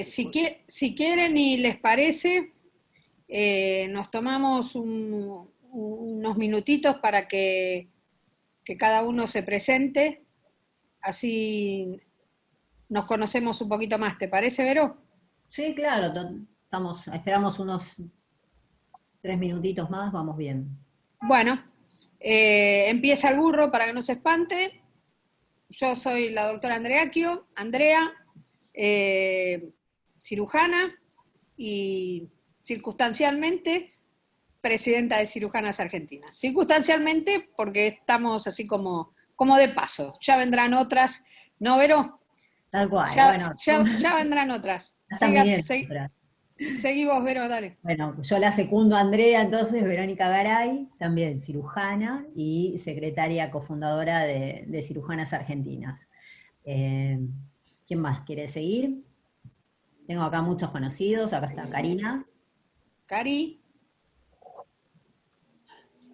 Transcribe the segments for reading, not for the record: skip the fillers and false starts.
Si quieren y les parece, nos tomamos unos minutitos para que cada uno se presente, así nos conocemos un poquito más. ¿Te parece, Vero? Sí, claro, esperamos unos 3 minutitos más, vamos bien. Bueno, empieza el burro para que no se espante. Yo soy la doctora Andrea, cirujana y circunstancialmente presidenta de Cirujanas Argentinas. Circunstancialmente porque estamos así como de paso. Ya vendrán otras, ¿no, Vero? Tal cual, Ya, bueno. ya vendrán otras. También. Seguí vos, Vero, dale. Bueno, yo la secundo a Andrea, entonces, Verónica Garay, también cirujana y secretaria cofundadora de Cirujanas Argentinas. ¿Quién más quiere seguir? Tengo acá muchos conocidos, acá está Karina. Cari.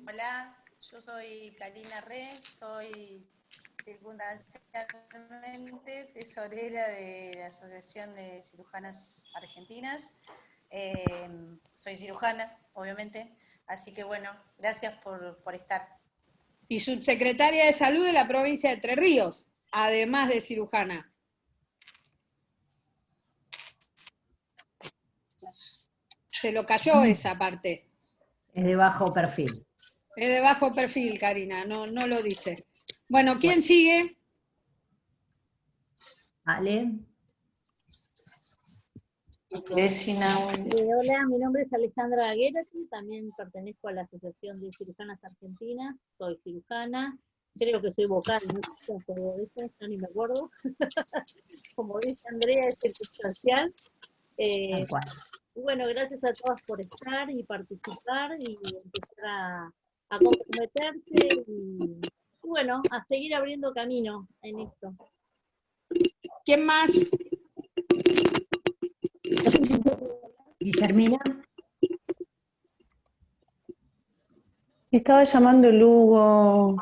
Hola, yo soy Karina Re, soy circunstancialmente tesorera de la Asociación de Cirujanas Argentinas. Soy cirujana, obviamente, así que bueno, gracias por estar. Y subsecretaria de Salud de la provincia de Entre Ríos, además de cirujana. Se lo cayó esa parte. Es de bajo perfil. Es de bajo perfil, Karina, no lo dice. Bueno, ¿quién sigue? Ale. Hola, mi nombre es Alejandra Aguerati, también pertenezco a la Asociación de Cirujanas Argentinas, soy cirujana, creo que soy vocal, no sé todo eso, ya ni me acuerdo. Como dice Andrea, es circunstancial. Bueno, gracias a todas por estar y participar y empezar a comprometerse y bueno, a seguir abriendo camino en esto. ¿Quién más? Guillermina. Estaba llamando Lugo.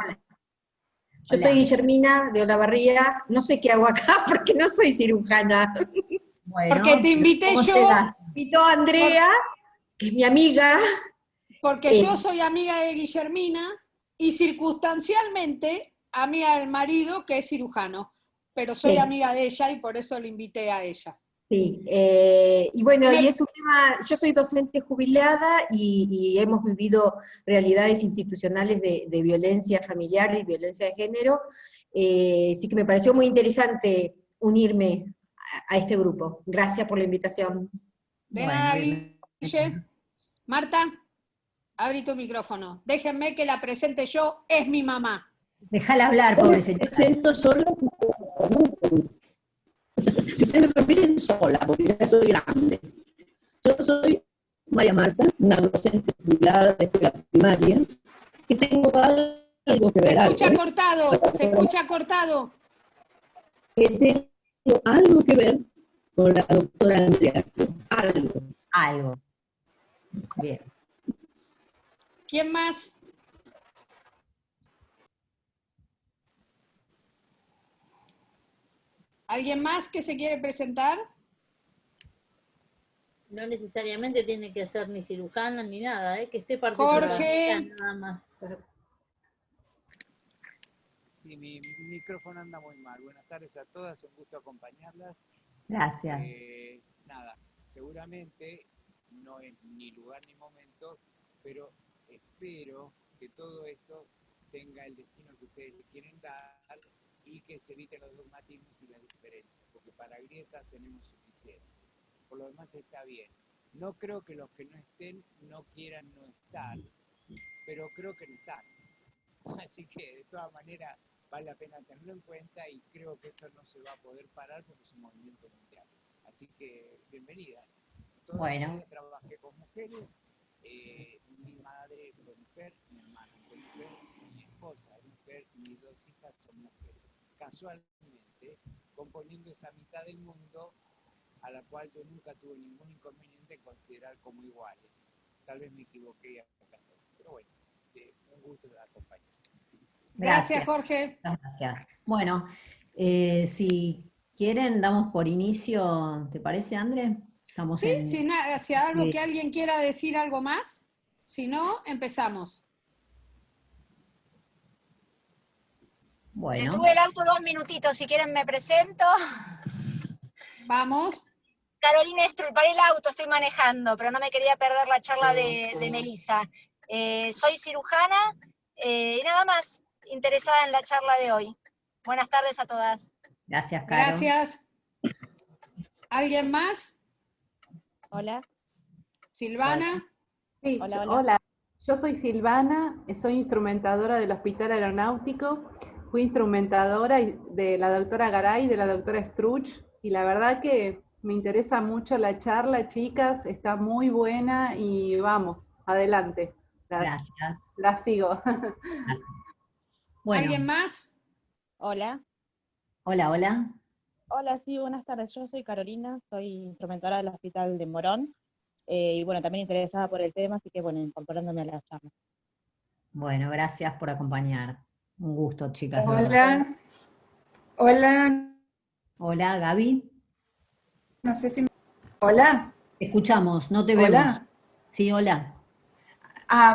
Yo soy Guillermina de Olavarría, no sé qué hago acá porque no soy cirujana. Bueno, porque te invité yo. Me invitó Andrea, que es mi amiga. Porque yo soy amiga de Guillermina y circunstancialmente amiga del marido que es cirujano, pero soy amiga de ella y por eso le invité a ella. Sí, y bueno, y es un tema, yo soy docente jubilada y hemos vivido realidades institucionales de violencia familiar y violencia de género, sí que me pareció muy interesante unirme a este grupo. Gracias por la invitación. De nada, Guille. Marta, abrí tu micrófono. Déjenme que la presente yo, es mi mamá. Déjala hablar, pobre señora. Presento sola. Si ustedes me permiten sola, porque ya soy grande. Yo soy María Marta, una docente jubilada de escuela primaria, y tengo algo que ver. Se escucha cortado. Que tengo algo que ver con la doctora Andrea. Algo. Bien. ¿Quién más? ¿Alguien más que se quiere presentar? No necesariamente tiene que ser ni cirujana ni nada, que esté participando. Jorge. Nada más. Sí, mi micrófono anda muy mal. Buenas tardes a todas, un gusto acompañarlas. Gracias. Nada, seguramente no es ni lugar ni momento, pero espero que todo esto tenga el destino que ustedes le quieren dar y que se eviten los dogmatismos y las diferencias, porque para grietas tenemos suficiente. Por lo demás está bien. No creo que los que no estén no quieran no estar, pero creo que no están. Así que de todas maneras vale la pena tenerlo en cuenta y creo que esto no se va a poder parar porque es un movimiento mundial. Así que bienvenidas. Bueno. Trabajé con mujeres, mi madre fue mujer, mi hermana fue mujer, mi esposa es mujer y mis 2 hijas son mujeres. Casualmente, componiendo esa mitad del mundo a la cual yo nunca tuve ningún inconveniente en considerar como iguales. Tal vez me equivoqué acá, pero bueno, un gusto de acompañar. Gracias, Jorge. Gracias. Bueno, si ¿Quieren? Damos por inicio, ¿te parece, André? Estamos Sí, en... si algo Sí. que alguien quiera decir algo más, si no, empezamos. Bueno, Detuve el auto 2 minutitos, si quieren me presento. Vamos. Carolina Strul, paré el auto, estoy manejando, pero no me quería perder la charla de Melissa. Soy cirujana y nada más, interesada en la charla de hoy. Buenas tardes a todas. gracias, Caro. Gracias. ¿Alguien más? Hola. Silvana. Sí, Hola, hola. hola. Yo soy Silvana, soy instrumentadora del Hospital Aeronáutico, fui instrumentadora de la doctora Garay y de la doctora Struch, y la verdad que me interesa mucho la charla, chicas, está muy buena y vamos, adelante. Gracias. La sigo. Gracias. Bueno, ¿Alguien más? Hola. hola, hola. Hola, sí, buenas tardes. Yo soy Carolina, soy instrumentadora del Hospital de Morón. Y bueno, también interesada por el tema, así que bueno, incorporándome a la charla. Bueno, gracias por acompañar. Un gusto, chicas, de verdad. Hola, hola, Hola, Gaby. no sé si hola, Te escuchamos, no te vemos. hola. Sí, hola.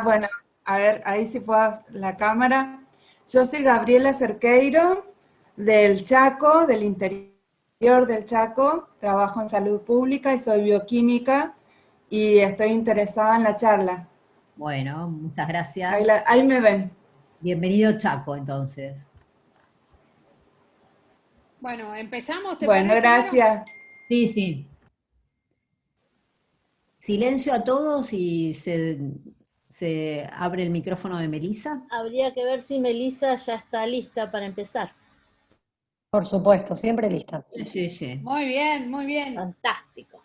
Bueno, a ver, ahí sí puedo la cámara. Yo soy Gabriela Cerqueiro, del Chaco, del interior del Chaco. Trabajo en salud pública y soy bioquímica y estoy interesada en la charla. Bueno, muchas gracias. Ahí me ven. Bienvenido, Chaco, entonces. Bueno, empezamos, ¿te Bueno, parece, Vero? gracias. Sí, sí. Silencio a todos y se abre el micrófono de Melissa. Habría que ver si Melissa ya está lista para empezar. Por supuesto, siempre lista. Sí, sí. Muy bien, muy bien. Fantástico.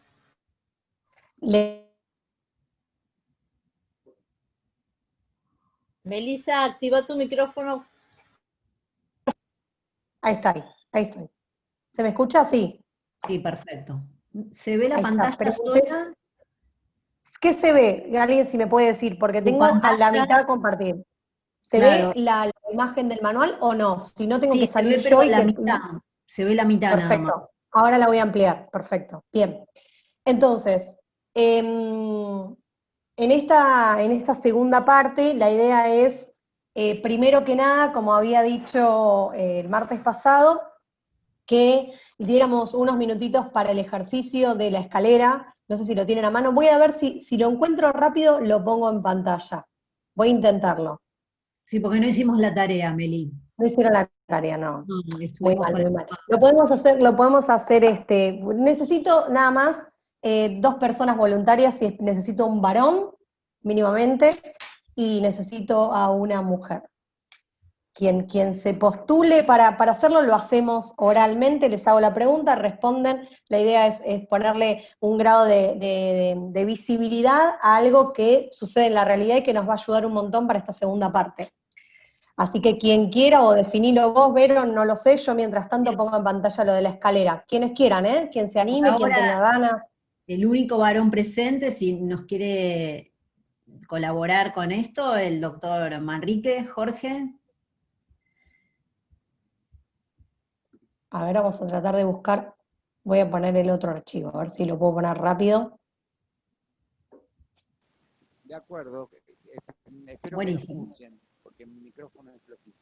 Melissa, activa tu micrófono. Ahí está, ahí estoy. ¿Se me escucha? Sí. Sí, perfecto. ¿Se ve la Ahí pantalla está, pero sola? ¿qué se ve? Alguien si me puede decir, porque Tu tengo a la pantalla, mitad a compartir. ¿Se claro. ve la imagen del manual o no? Si no, tengo Sí, que se salir ve, pero yo y la que... mitad. Se ve la mitad nada más. Perfecto. Ahora la voy a ampliar. Perfecto. Bien. Entonces, en esta segunda parte, la idea es, primero que nada, como había dicho el martes pasado, que diéramos unos minutitos para el ejercicio de la escalera. No sé si lo tienen a mano. Voy a ver si lo encuentro rápido, lo pongo en pantalla. Voy a intentarlo. Sí, porque no hicimos la tarea, Meli. No hicieron la tarea, no. No, Muy estuvimos mal, con muy mal. Lo podemos hacer, necesito nada más 2 personas voluntarias, si necesito un varón, mínimamente, y necesito a una mujer. Quien se postule para hacerlo, lo hacemos oralmente, les hago la pregunta, responden, la idea es ponerle un grado de visibilidad a algo que sucede en la realidad y que nos va a ayudar un montón para esta segunda parte. Así que quien quiera, o definirlo vos, Vero, no lo sé, yo mientras tanto pongo en pantalla lo de la escalera. Quienes quieran, quien se anime, quien Ahora, tenga ganas. el único varón presente, si nos quiere colaborar con esto, el doctor Manrique, Jorge. A ver, vamos a tratar de buscar, voy a poner el otro archivo, a ver si lo puedo poner rápido. De acuerdo, espero Buenísimo. que me escuchen, porque mi micrófono es flojito.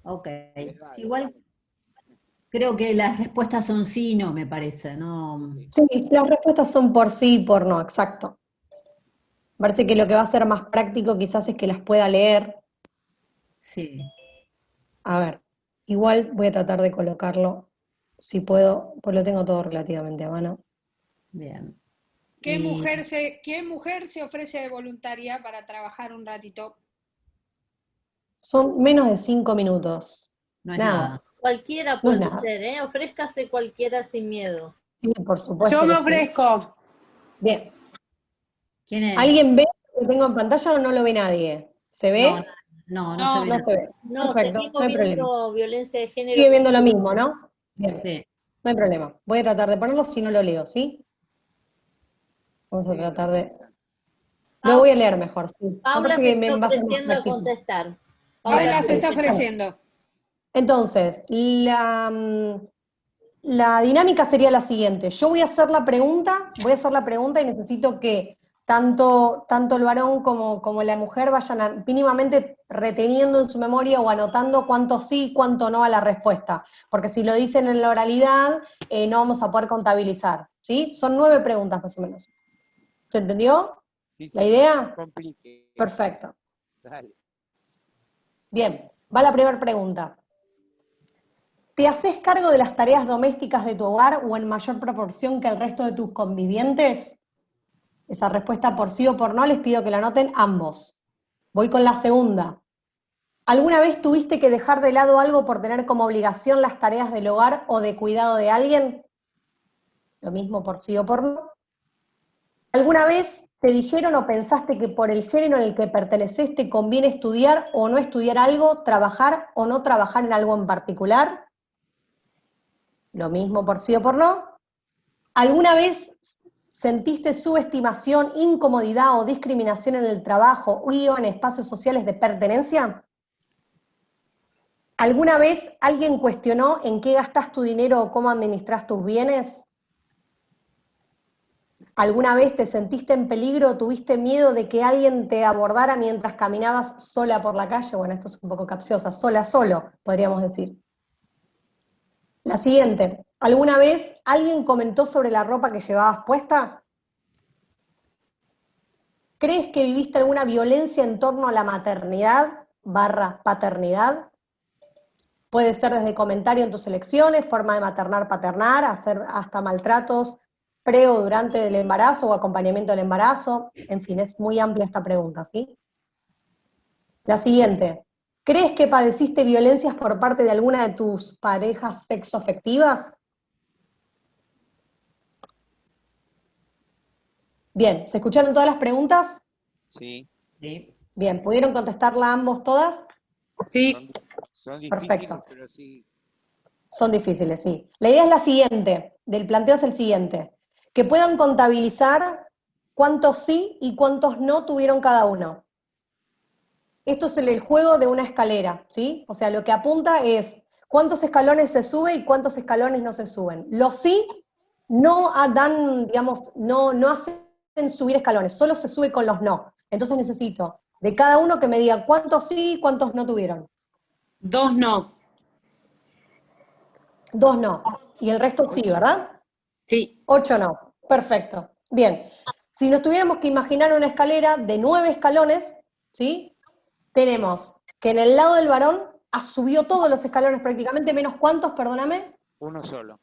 Ok, sí, igual creo que las respuestas son sí, no, me parece, ¿no? Sí, las respuestas son por sí y por no, exacto. Parece que lo que va a ser más práctico quizás es que las pueda leer. Sí. A ver, igual voy a tratar de colocarlo, si puedo, pues lo tengo todo relativamente a mano. Bien. ¿Qué mujer se ofrece voluntaria para trabajar un ratito? Son menos de 5 minutos. No es nada nada. más. Cualquiera No puede es nada. ser, ofrézcase cualquiera sin miedo. Sí, por supuesto. Yo me que sí. ofrezco. Bien. ¿Quién es? ¿Alguien ve lo que tengo en pantalla o no lo ve nadie? ¿Se ve? No No, se ve. No se ve. No, Perfecto, seguimos no hay problema. viendo violencia de género. Sigue viendo lo mismo, ¿no? Bien. Sí. No hay problema. Voy a tratar de ponerlo si no lo leo, ¿sí? Vamos a tratar de... Lo voy a leer mejor, sí. Me Paula parece se que me está va a ser más ofreciendo a práctico. la dinámica sería la siguiente. Yo voy a hacer la pregunta y necesito que tanto el varón como la mujer vayan mínimamente reteniendo en su memoria o anotando cuánto sí y cuánto no a la respuesta. Porque si lo dicen en la oralidad, no vamos a poder contabilizar. ¿Sí? Son 9 preguntas más o menos. ¿Se entendió? Sí, ¿La idea? no complique. Perfecto. Dale. Bien, va la primera pregunta. ¿Te haces cargo de las tareas domésticas de tu hogar o en mayor proporción que el resto de tus convivientes? Esa respuesta por sí o por no les pido que la anoten ambos. Voy con la segunda. ¿Alguna vez tuviste que dejar de lado algo por tener como obligación las tareas del hogar o de cuidado de alguien? Lo mismo por sí o por no. ¿Alguna vez te dijeron o pensaste que por el género en el que perteneces te conviene estudiar o no estudiar algo, trabajar o no trabajar en algo en particular? Lo mismo por sí o por no. ¿Alguna vez sentiste subestimación, incomodidad o discriminación en el trabajo o en espacios sociales de pertenencia? ¿Alguna vez alguien cuestionó en qué gastas tu dinero o cómo administras tus bienes? ¿Alguna vez te sentiste en peligro o tuviste miedo de que alguien te abordara mientras caminabas sola por la calle? Bueno, esto es un poco capciosa, solo, podríamos decir. La siguiente. ¿Alguna vez alguien comentó sobre la ropa que llevabas puesta? ¿Crees que viviste alguna violencia en torno a la maternidad / paternidad? Puede ser desde comentario en tus elecciones, forma de maternar, paternar, hacer hasta maltratos pre o durante el embarazo o acompañamiento del embarazo. En fin, es muy amplia esta pregunta, ¿sí? La siguiente. ¿Crees que padeciste violencias por parte de alguna de tus parejas sexoafectivas? Bien, ¿se escucharon todas las preguntas? Sí. Bien, ¿pudieron contestarla ambos todas? Sí. Son difíciles, Perfecto. pero sí. Son difíciles, sí. La idea es la siguiente, del planteo es el siguiente, que puedan contabilizar cuántos sí y cuántos no tuvieron cada uno. Esto es el juego de una escalera, ¿sí? O sea, lo que apunta es cuántos escalones se sube y cuántos escalones no se suben. Los sí no dan, digamos, no hacen subir escalones, solo se sube con los no. Entonces necesito de cada uno que me diga cuántos sí y cuántos no tuvieron. 2 no. 2 no. Y el resto sí, ¿verdad? Sí. 8 no. Perfecto. Bien. Si nos tuviéramos que imaginar una escalera de 9 escalones, ¿sí? Tenemos que en el lado del varón subió todos los escalones prácticamente, menos ¿cuántos, perdóname? Uno solo.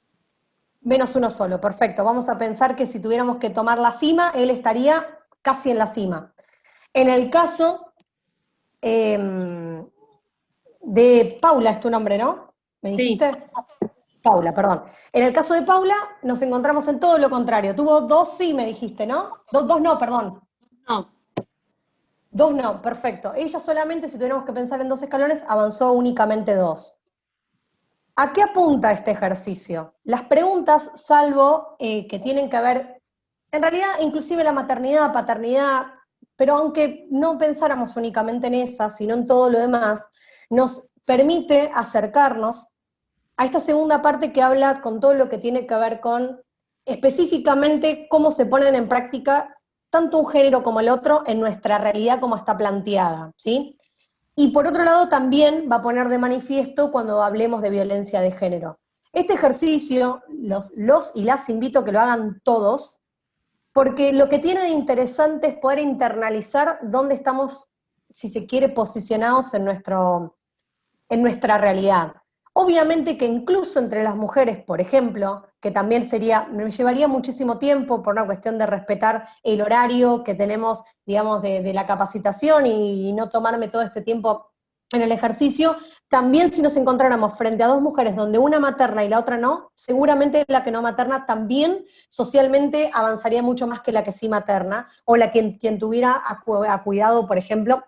Menos uno solo, perfecto. Vamos a pensar que si tuviéramos que tomar la cima, él estaría casi en la cima. En el caso de Paula, es tu nombre, ¿no? ¿Me dijiste? Sí. Paula, perdón. En el caso de Paula, nos encontramos en todo lo contrario. Tuvo 2 sí, me dijiste, ¿no? 2 no, perdón. No. 2 no, perfecto. Ella solamente, si tuviéramos que pensar en 2 escalones, avanzó únicamente 2. ¿A qué apunta este ejercicio? Las preguntas, salvo que tienen que ver, en realidad, inclusive la maternidad, paternidad, pero aunque no pensáramos únicamente en esa, sino en todo lo demás, nos permite acercarnos a esta segunda parte que habla con todo lo que tiene que ver con específicamente cómo se ponen en práctica tanto un género como el otro en nuestra realidad como está planteada, ¿sí? Y por otro lado también va a poner de manifiesto cuando hablemos de violencia de género. Este ejercicio, los y las invito a que lo hagan todos, porque lo que tiene de interesante es poder internalizar dónde estamos, si se quiere, posicionados en nuestra realidad. Obviamente que incluso entre las mujeres, por ejemplo, que también me llevaría muchísimo tiempo por una cuestión de respetar el horario que tenemos, digamos, de la capacitación y no tomarme todo este tiempo en el ejercicio, también si nos encontráramos frente a 2 mujeres donde una materna y la otra no, seguramente la que no materna también socialmente avanzaría mucho más que la que sí materna, o la quien tuviera a cuidado, por ejemplo,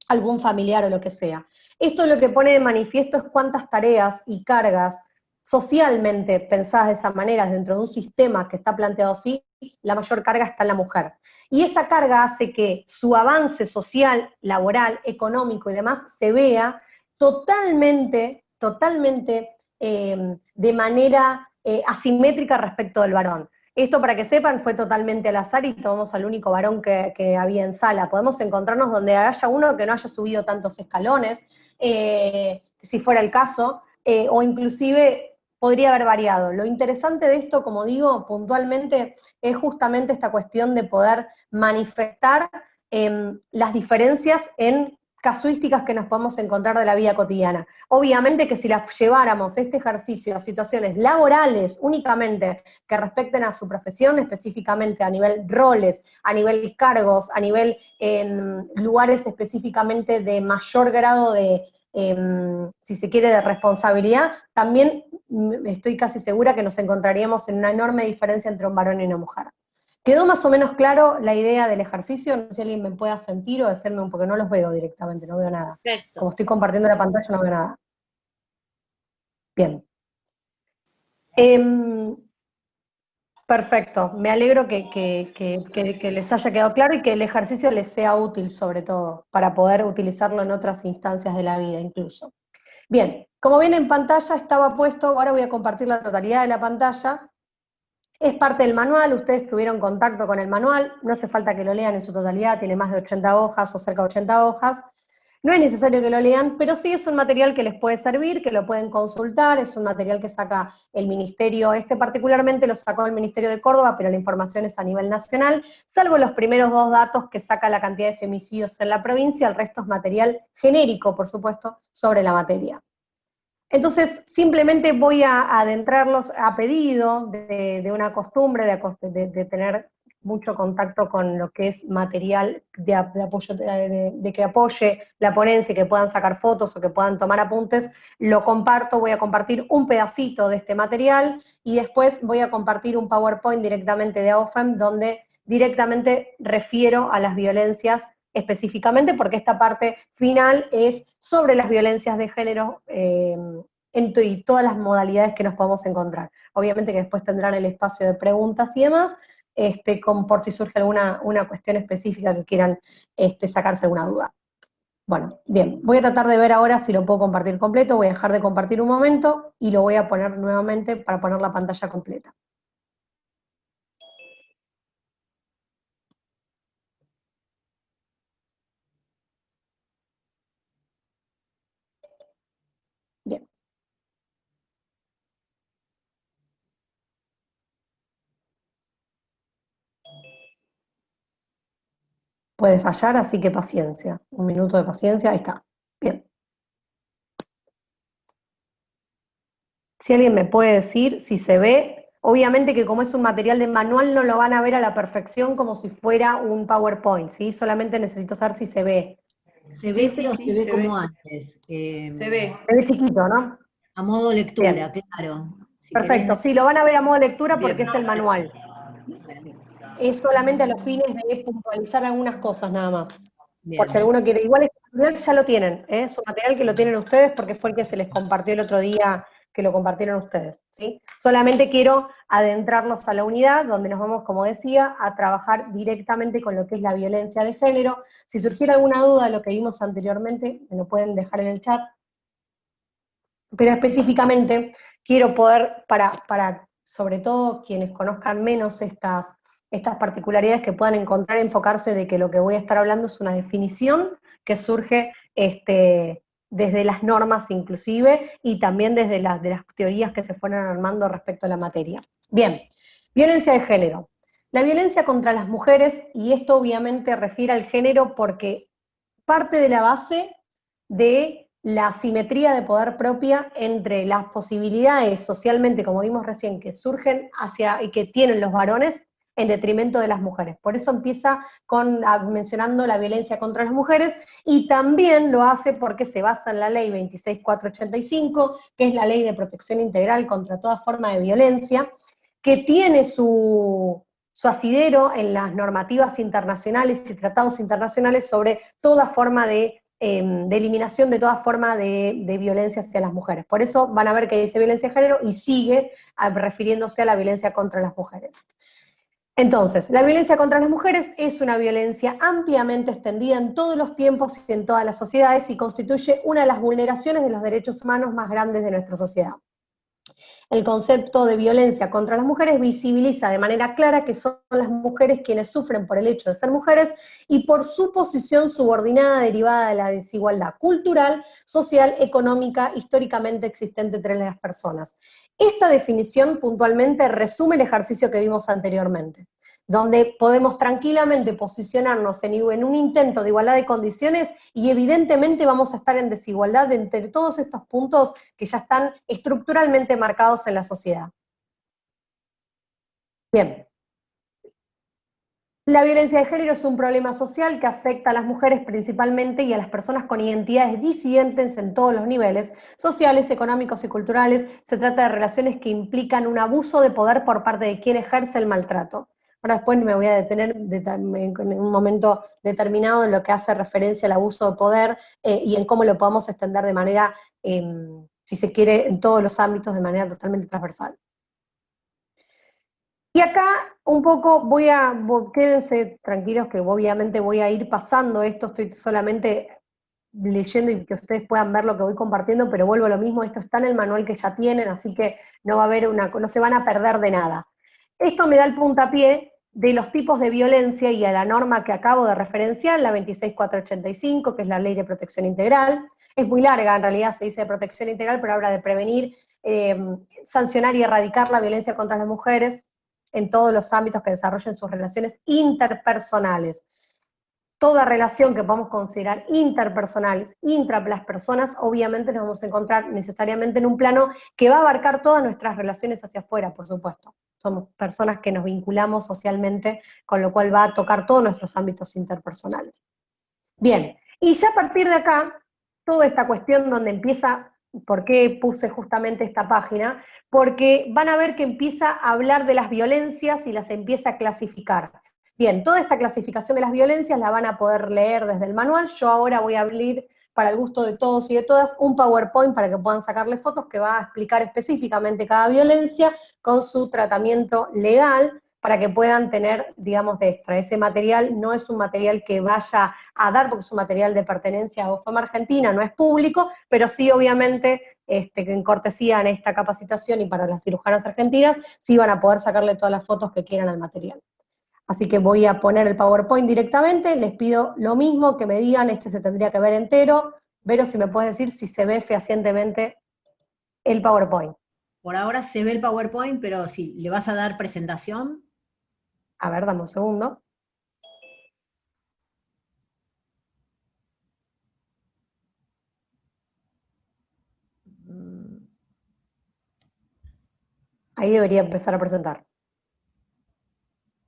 algún familiar o lo que sea. Esto lo que pone de manifiesto es cuántas tareas y cargas socialmente pensadas de esa manera dentro de un sistema que está planteado así, la mayor carga está en la mujer. Y esa carga hace que su avance social, laboral, económico y demás se vea totalmente de manera asimétrica respecto del varón. Esto, para que sepan, fue totalmente al azar y tomamos al único varón que había en sala. Podemos encontrarnos donde haya uno que no haya subido tantos escalones, si fuera el caso, o inclusive podría haber variado. Lo interesante de esto, como digo, puntualmente, es justamente esta cuestión de poder manifestar las diferencias en casuísticas que nos podemos encontrar de la vida cotidiana. Obviamente que si las lleváramos este ejercicio a situaciones laborales únicamente que respecten a su profesión, específicamente a nivel roles, a nivel cargos, a nivel lugares específicamente de mayor grado de, si se quiere, de responsabilidad, también estoy casi segura que nos encontraríamos en una enorme diferencia entre un varón y una mujer. ¿Quedó más o menos claro la idea del ejercicio? No sé si alguien me pueda sentir o decirme, porque no los veo directamente, no veo nada. Perfecto. Como estoy compartiendo la pantalla, no veo nada. Bien. Perfecto, me alegro que les haya quedado claro y que el ejercicio les sea útil, sobre todo, para poder utilizarlo en otras instancias de la vida incluso. Bien, como ven en pantalla estaba puesto, ahora voy a compartir la totalidad de la pantalla. Es parte del manual, ustedes tuvieron contacto con el manual, no hace falta que lo lean en su totalidad, tiene más de 80 hojas o cerca de 80 hojas. No es necesario que lo lean, pero sí es un material que les puede servir, que lo pueden consultar, es un material que saca el ministerio, particularmente lo sacó el Ministerio de Córdoba, pero la información es a nivel nacional, salvo los primeros 2 datos que saca la cantidad de femicidios en la provincia, el resto es material genérico, por supuesto, sobre la materia. Entonces, simplemente voy a adentrarlos a pedido de una costumbre, de tener mucho contacto con lo que es material de apoyo, de que apoye la ponencia, que puedan sacar fotos o que puedan tomar apuntes, lo comparto, voy a compartir un pedacito de este material y después voy a compartir un PowerPoint directamente de AOFEM donde directamente refiero a las violencias específicamente, porque esta parte final es sobre las violencias de género y todas las modalidades que nos podemos encontrar. Obviamente que después tendrán el espacio de preguntas y demás, por si surge alguna cuestión específica que quieran sacarse alguna duda. Bueno, bien, voy a tratar de ver ahora si lo puedo compartir completo, voy a dejar de compartir un momento y lo voy a poner nuevamente para poner la pantalla completa. Bien. Puede fallar, así que paciencia. Un minuto de paciencia, ahí está. Bien. Si alguien me puede decir si se ve, obviamente que como es un material de manual no lo van a ver a la perfección como si fuera un PowerPoint, ¿sí? Solamente necesito saber si se ve. Se ve, pero se ve como antes. Se ve. Se ve chiquito, ¿no? A modo lectura, Bien. claro. Si Perfecto, querés... sí, lo van a ver a modo lectura porque Bien. es el manual. Es solamente a los fines de puntualizar algunas cosas nada más. Bien. Por si alguno quiere, igual este material ya lo tienen, es un material que lo tienen ustedes porque fue el que se les compartió el otro día, que lo compartieron ustedes, ¿sí? Solamente quiero adentrarlos a la unidad, donde nos vamos, como decía, a trabajar directamente con lo que es la violencia de género. Si surgiera alguna duda de lo que vimos anteriormente, me lo pueden dejar en el chat. Pero específicamente quiero poder, para sobre todo quienes conozcan menos estas particularidades que puedan encontrar, enfocarse de que lo que voy a estar hablando es una definición que surge desde las normas inclusive, y también desde de las teorías que se fueron armando respecto a la materia. Bien, violencia de género. La violencia contra las mujeres, y esto obviamente refiere al género porque parte de la base de la asimetría de poder propia entre las posibilidades socialmente, como vimos recién, que surgen y que tienen los varones en detrimento de las mujeres. Por eso empieza mencionando la violencia contra las mujeres, y también lo hace porque se basa en la ley 26485, que es la ley de protección integral contra toda forma de violencia, que tiene su asidero en las normativas internacionales y tratados internacionales sobre toda forma de eliminación de toda forma de violencia hacia las mujeres. Por eso van a ver que dice violencia de género y sigue refiriéndose a la violencia contra las mujeres. Entonces, la violencia contra las mujeres es una violencia ampliamente extendida en todos los tiempos y en todas las sociedades y constituye una de las vulneraciones de los derechos humanos más grandes de nuestra sociedad. El concepto de violencia contra las mujeres visibiliza de manera clara que son las mujeres quienes sufren por el hecho de ser mujeres y por su posición subordinada derivada de la desigualdad cultural, social, económica, históricamente existente entre las personas. Esta definición puntualmente resume el ejercicio que vimos anteriormente, donde podemos tranquilamente posicionarnos en un intento de igualdad de condiciones y evidentemente vamos a estar en desigualdad entre todos estos puntos que ya están estructuralmente marcados en la sociedad. Bien. La violencia de género es un problema social que afecta a las mujeres principalmente y a las personas con identidades disidentes en todos los niveles, sociales, económicos y culturales. Se trata de relaciones que implican un abuso de poder por parte de quien ejerce el maltrato. Ahora después me voy a detener en un momento determinado en lo que hace referencia al abuso de poder y en cómo lo podemos extender de manera, si se quiere, en todos los ámbitos de manera totalmente transversal. Y acá un poco quédense tranquilos que obviamente voy a ir pasando esto, estoy solamente leyendo y que ustedes puedan ver lo que voy compartiendo, pero vuelvo a lo mismo, esto está en el manual que ya tienen, así que no va a haber no se van a perder de nada. Esto me da el puntapié de los tipos de violencia y a la norma que acabo de referenciar, la 26485, que es la Ley de Protección Integral. Es muy larga, en realidad se dice de protección integral, pero habla de prevenir, sancionar y erradicar la violencia contra las mujeres en todos los ámbitos que desarrollen sus relaciones interpersonales. Toda relación que podamos considerar interpersonales, intra las personas, obviamente nos vamos a encontrar necesariamente en un plano que va a abarcar todas nuestras relaciones hacia afuera, por supuesto. Somos personas que nos vinculamos socialmente, con lo cual va a tocar todos nuestros ámbitos interpersonales. Bien, y ya a partir de acá, toda esta cuestión donde empieza, ¿por qué puse justamente esta página? Porque van a ver que empieza a hablar de las violencias y las empieza a clasificar. Bien, toda esta clasificación de las violencias la van a poder leer desde el manual. Yo ahora voy a abrir, para el gusto de todos y de todas, un PowerPoint para que puedan sacarle fotos que va a explicar específicamente cada violencia con su tratamiento legal, para que puedan tener, digamos, de extra. Ese material no es un material que vaya a dar, porque es un material de pertenencia a OFAM Argentina, no es público, pero sí, obviamente, en cortesía en esta capacitación y para las cirujanas argentinas, sí van a poder sacarle todas las fotos que quieran al material. Así que voy a poner el PowerPoint directamente, les pido lo mismo, que me digan, se tendría que ver entero. Vero, si me puedes decir si se ve fehacientemente el PowerPoint. Por ahora se ve el PowerPoint, pero si le vas a dar presentación. A ver, dame un segundo. Ahí debería empezar a presentar.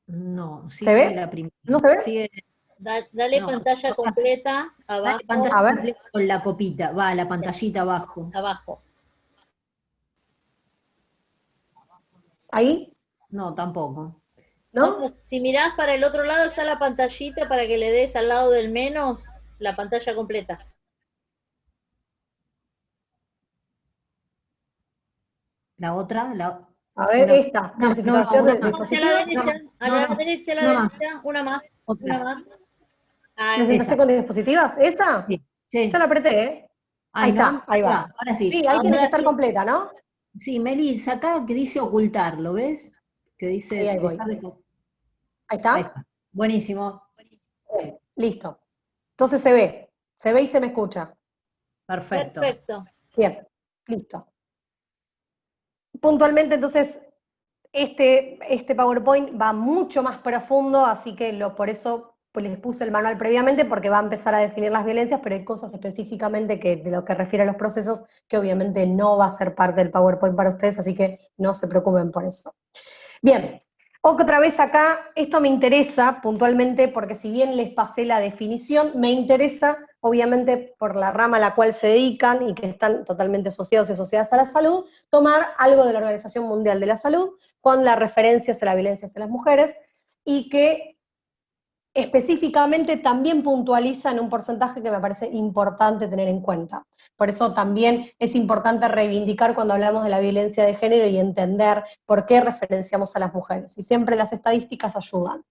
No, sí, ¿se ve? La primera. ¿No se ve? Sigue. Dale pantalla completa, abajo. Dale pantalla completa con la copita, va, la pantallita abajo. Abajo. ¿Ahí? No, tampoco. ¿No? Si mirás para el otro lado está la pantallita para que le des al lado del menos la pantalla completa. La otra, a ver, esta, clasificación de dispositivos. A la derecha, una más. Una más. ¿Presentación con diapositivas? ¿Esa? Sí, sí. Ya la apreté, ¿eh? Ahí está, ahí va. Ahora sí. Sí, ahí tiene que estar completa, ¿no? Sí, Melissa, acá que dice ocultar, ¿lo ves? Que dice... Sí, ahí voy. Ahí está. Ahí está. Buenísimo. Bien, listo. Entonces se ve y se me escucha. Perfecto. Perfecto. Bien, listo. Puntualmente, entonces, este PowerPoint va mucho más profundo, así que por eso les puse el manual previamente, porque va a empezar a definir las violencias, pero hay cosas específicamente de lo que refiere a los procesos que obviamente no va a ser parte del PowerPoint para ustedes, así que no se preocupen por eso. Bien, otra vez acá, esto me interesa puntualmente porque si bien les pasé la definición, me interesa obviamente por la rama a la cual se dedican y que están totalmente asociados y asociadas a la salud, tomar algo de la Organización Mundial de la Salud con las referencias a la violencia hacia las mujeres y que específicamente también puntualizan un porcentaje que me parece importante tener en cuenta. Por eso también es importante reivindicar cuando hablamos de la violencia de género y entender por qué referenciamos a las mujeres. Y siempre las estadísticas ayudan.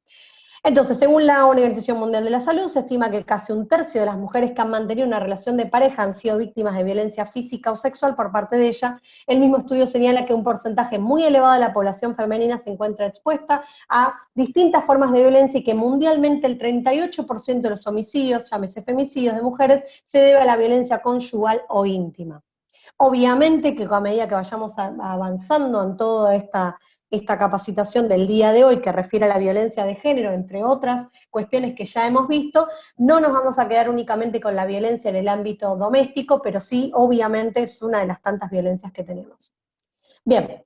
Entonces, según la Organización Mundial de la Salud, se estima que casi un tercio de las mujeres que han mantenido una relación de pareja han sido víctimas de violencia física o sexual por parte de ella. El mismo estudio señala que un porcentaje muy elevado de la población femenina se encuentra expuesta a distintas formas de violencia y que mundialmente el 38% de los homicidios, llámese femicidios de mujeres, se debe a la violencia conyugal o íntima. Obviamente que a medida que vayamos avanzando en toda esta capacitación del día de hoy que refiere a la violencia de género, entre otras cuestiones que ya hemos visto, no nos vamos a quedar únicamente con la violencia en el ámbito doméstico, pero sí, obviamente, es una de las tantas violencias que tenemos. Bien.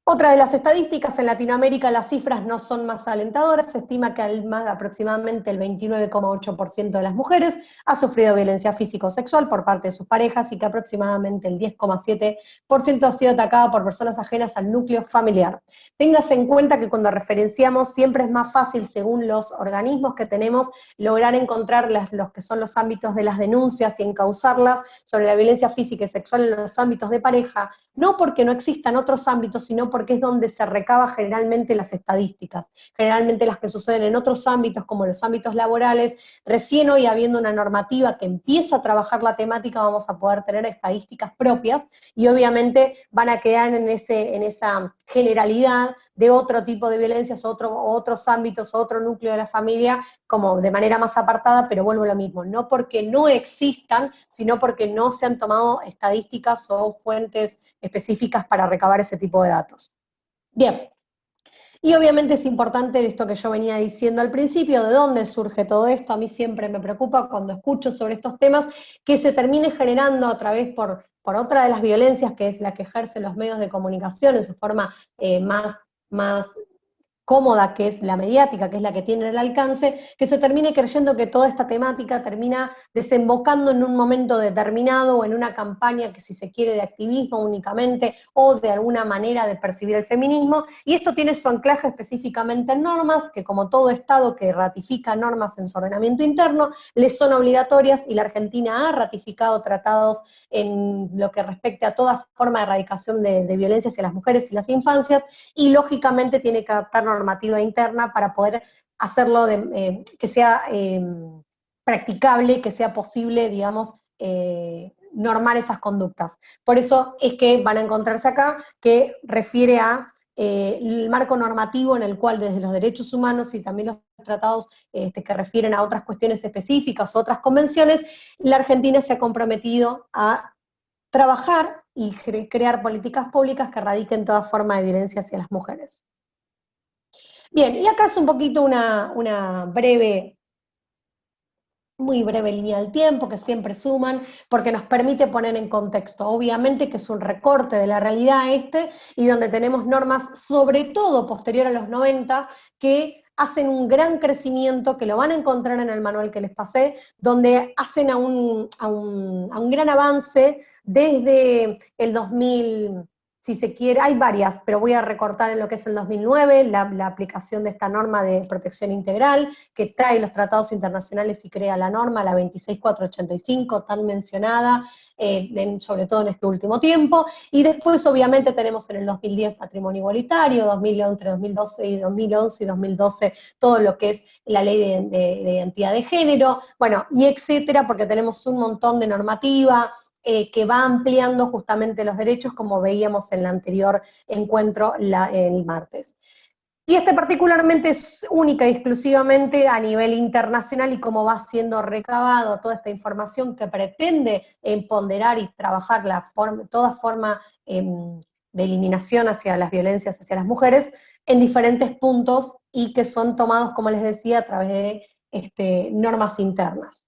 Otra de las estadísticas, en Latinoamérica las cifras no son más alentadoras, se estima que aproximadamente el 29,8% de las mujeres ha sufrido violencia físico-sexual por parte de sus parejas y que aproximadamente el 10,7% ha sido atacada por personas ajenas al núcleo familiar. Téngase en cuenta que cuando referenciamos siempre es más fácil, según los organismos que tenemos, lograr encontrar los que son los ámbitos de las denuncias y encauzarlas sobre la violencia física y sexual en los ámbitos de pareja, no porque no existan otros ámbitos, sino porque es donde se recaba generalmente las estadísticas, generalmente las que suceden en otros ámbitos, como los ámbitos laborales. Recién hoy, habiendo una normativa que empieza a trabajar la temática, vamos a poder tener estadísticas propias, y obviamente van a quedar en esa generalidad de otro tipo de violencias, otros ámbitos, otro núcleo de la familia, como de manera más apartada, pero vuelvo a lo mismo, no porque no existan, sino porque no se han tomado estadísticas o fuentes específicas para recabar ese tipo de datos. Bien, y obviamente es importante esto que yo venía diciendo al principio, de dónde surge todo esto. A mí siempre me preocupa cuando escucho sobre estos temas, que se termine generando a través por otra de las violencias, que es la que ejercen los medios de comunicación en su forma más cómoda, que es la mediática, que es la que tiene el alcance, que se termine creyendo que toda esta temática termina desembocando en un momento determinado o en una campaña que, si se quiere, de activismo únicamente o de alguna manera de percibir el feminismo, y esto tiene su anclaje específicamente en normas que, como todo Estado que ratifica normas en su ordenamiento interno, les son obligatorias, y la Argentina ha ratificado tratados en lo que respecta a toda forma de erradicación de violencia hacia las mujeres y las infancias, y lógicamente tiene que adaptar normativa interna para poder hacerlo que sea practicable, que sea posible, digamos, normar esas conductas. Por eso es que van a encontrarse acá, que refiere a el marco normativo en el cual desde los derechos humanos y también los tratados que refieren a otras cuestiones específicas, otras convenciones, la Argentina se ha comprometido a trabajar y crear políticas públicas que erradiquen toda forma de violencia hacia las mujeres. Bien, y acá es un poquito una muy breve línea del tiempo, que siempre suman, porque nos permite poner en contexto. Obviamente que es un recorte de la realidad y donde tenemos normas, sobre todo posterior a los 90, que hacen un gran crecimiento, que lo van a encontrar en el manual que les pasé, donde hacen a un gran avance desde el 2000, si se quiere, hay varias, pero voy a recortar en lo que es el 2009, la aplicación de esta norma de protección integral, que trae los tratados internacionales y crea la norma, la 26485, tan mencionada, sobre todo en este último tiempo, y después obviamente tenemos en el 2010 matrimonio igualitario, entre 2011 y 2012, todo lo que es la ley de identidad de género, bueno, y etcétera, porque tenemos un montón de normativa, que va ampliando justamente los derechos, como veíamos en el anterior encuentro el martes. Y particularmente es única y exclusivamente a nivel internacional, y cómo va siendo recabado toda esta información que pretende ponderar y trabajar toda forma de eliminación hacia las violencias hacia las mujeres en diferentes puntos, y que son tomados, como les decía, a través de normas internas.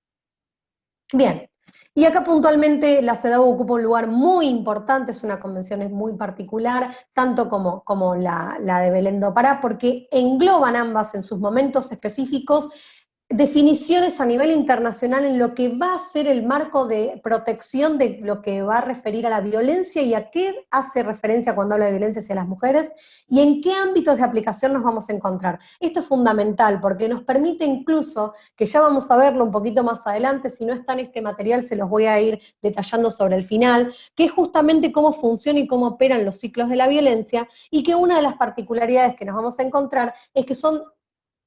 Bien. Y acá puntualmente la CEDAW ocupa un lugar muy importante, es una convención muy particular, tanto como la de Belén do Pará, porque engloban ambas en sus momentos específicos definiciones a nivel internacional en lo que va a ser el marco de protección de lo que va a referir a la violencia y a qué hace referencia cuando habla de violencia hacia las mujeres y en qué ámbitos de aplicación nos vamos a encontrar. Esto es fundamental porque nos permite incluso, que ya vamos a verlo un poquito más adelante, si no está en este material se los voy a ir detallando sobre el final, que es justamente cómo funciona y cómo operan los ciclos de la violencia, y que una de las particularidades que nos vamos a encontrar es que son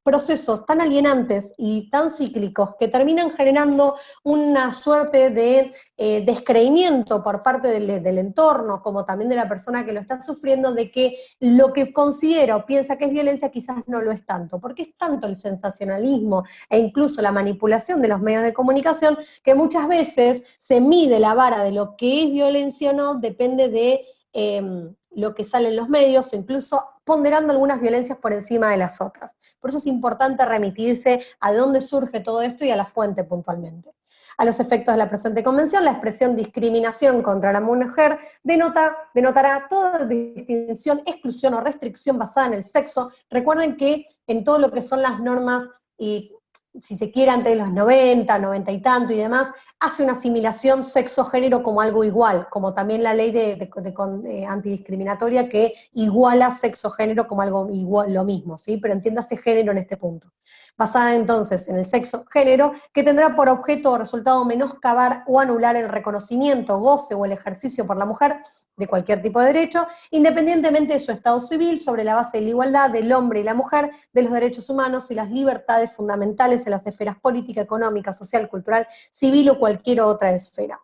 procesos tan alienantes y tan cíclicos que terminan generando una suerte de descreimiento por parte del entorno, como también de la persona que lo está sufriendo, de que lo que considera o piensa que es violencia quizás no lo es tanto, porque es tanto el sensacionalismo e incluso la manipulación de los medios de comunicación que muchas veces se mide la vara de lo que es violencia o no, depende de lo que sale en los medios, o incluso ponderando algunas violencias por encima de las otras. Por eso es importante remitirse a dónde surge todo esto y a la fuente puntualmente. A los efectos de la presente convención, la expresión discriminación contra la mujer denotará toda distinción, exclusión o restricción basada en el sexo. Recuerden que en todo lo que son las normas, y si se quiere antes de los 90, 90 y tanto y demás, hace una asimilación sexo-género como algo igual, como también la ley antidiscriminatoria que iguala sexo-género como algo igual, lo mismo, ¿sí? Pero entiéndase género en este punto. Basada entonces en el sexo-género, que tendrá por objeto o resultado menoscabar o anular el reconocimiento, goce o el ejercicio por la mujer de cualquier tipo de derecho, independientemente de su estado civil, sobre la base de la igualdad del hombre y la mujer, de los derechos humanos y las libertades fundamentales en las esferas política, económica, social, cultural, civil o cualquier otra esfera.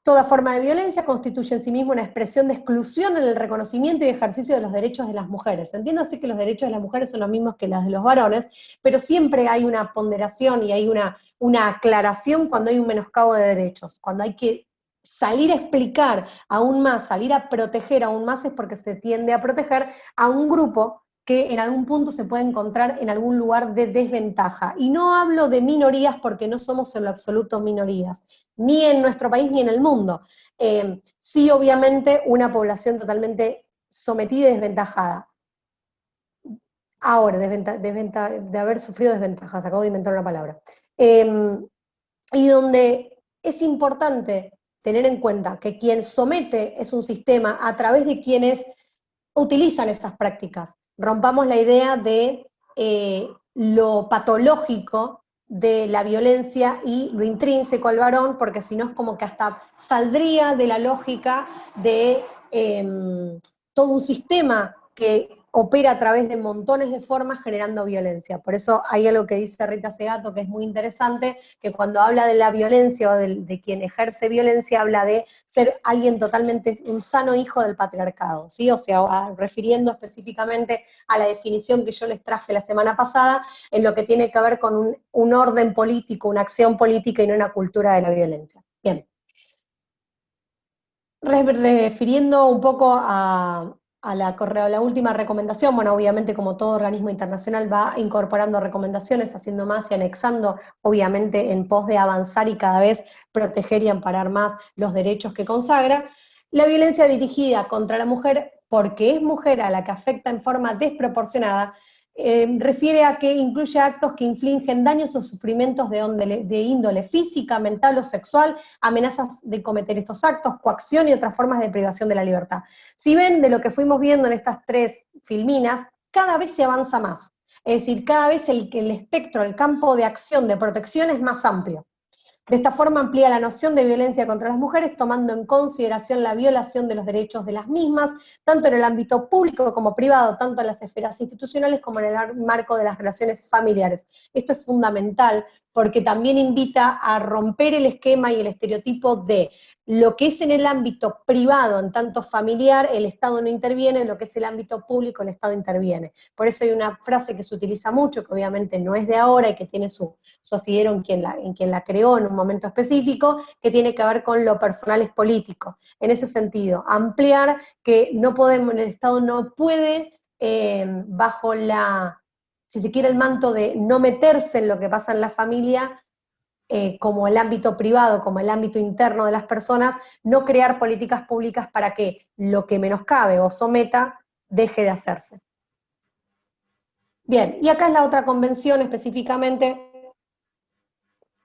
Toda forma de violencia constituye en sí misma una expresión de exclusión en el reconocimiento y ejercicio de los derechos de las mujeres. Entiéndase que los derechos de las mujeres son los mismos que los de los varones, pero siempre hay una ponderación y hay una aclaración cuando hay un menoscabo de derechos, cuando hay que salir a explicar aún más, salir a proteger aún más, es porque se tiende a proteger a un grupo que en algún punto se puede encontrar en algún lugar de desventaja. Y no hablo de minorías porque no somos en lo absoluto minorías, ni en nuestro país ni en el mundo. Sí, obviamente, una población totalmente sometida y desventajada. Ahora, de haber sufrido desventajas, acabo de inventar una palabra. Y donde es importante tener en cuenta que quien somete es un sistema a través de quienes utilizan esas prácticas. Rompamos la idea de lo patológico de la violencia y lo intrínseco al varón, porque si no es como que hasta saldría de la lógica de todo un sistema que opera a través de montones de formas generando violencia. Por eso hay algo que dice Rita Segato que es muy interesante, que cuando habla de la violencia o de quien ejerce violencia, habla de ser alguien totalmente, un sano hijo del patriarcado, ¿sí? O sea, refiriendo específicamente a la definición que yo les traje la semana pasada, en lo que tiene que ver con un orden político, una acción política y no una cultura de la violencia. Bien. Refiriendo un poco a la última recomendación, bueno, obviamente como todo organismo internacional va incorporando recomendaciones, haciendo más y anexando, obviamente en pos de avanzar y cada vez proteger y amparar más los derechos que consagra. La violencia dirigida contra la mujer, porque es mujer a la que afecta en forma desproporcionada, refiere a que incluye actos que infligen daños o sufrimientos de índole física, mental o sexual, amenazas de cometer estos actos, coacción y otras formas de privación de la libertad. Si ven de lo que fuimos viendo en estas tres filminas, cada vez se avanza más. Es decir, cada vez el espectro, el campo de acción, de protección es más amplio. De esta forma amplía la noción de violencia contra las mujeres, tomando en consideración la violación de los derechos de las mismas, tanto en el ámbito público como privado, tanto en las esferas institucionales como en el marco de las relaciones familiares. Esto es fundamental porque también invita a romper el esquema y el estereotipo de lo que es en el ámbito privado, en tanto familiar, el Estado no interviene, en lo que es el ámbito público, el Estado interviene. Por eso hay una frase que se utiliza mucho, que obviamente no es de ahora y que tiene su asidero en quien la creó en un momento específico, que tiene que ver con lo personal es político. En ese sentido, ampliar que no podemos, el Estado no puede, bajo si se quiere, el manto de no meterse en lo que pasa en la familia, como el ámbito privado, como el ámbito interno de las personas, no crear políticas públicas para que lo que menoscabe o someta deje de hacerse. Bien, y acá es la otra convención específicamente.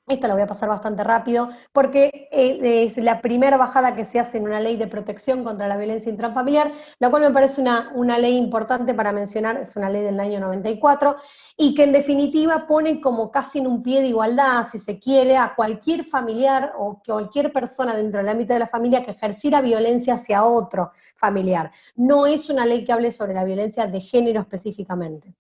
Esta la voy a pasar bastante rápido, porque es la primera bajada que se hace en una ley de protección contra la violencia intrafamiliar, la cual me parece una ley importante para mencionar, es una ley del año 94, y que en definitiva pone como casi en un pie de igualdad, si se quiere, a cualquier familiar o cualquier persona dentro del ámbito de la familia que ejerciera violencia hacia otro familiar. No es una ley que hable sobre la violencia de género específicamente.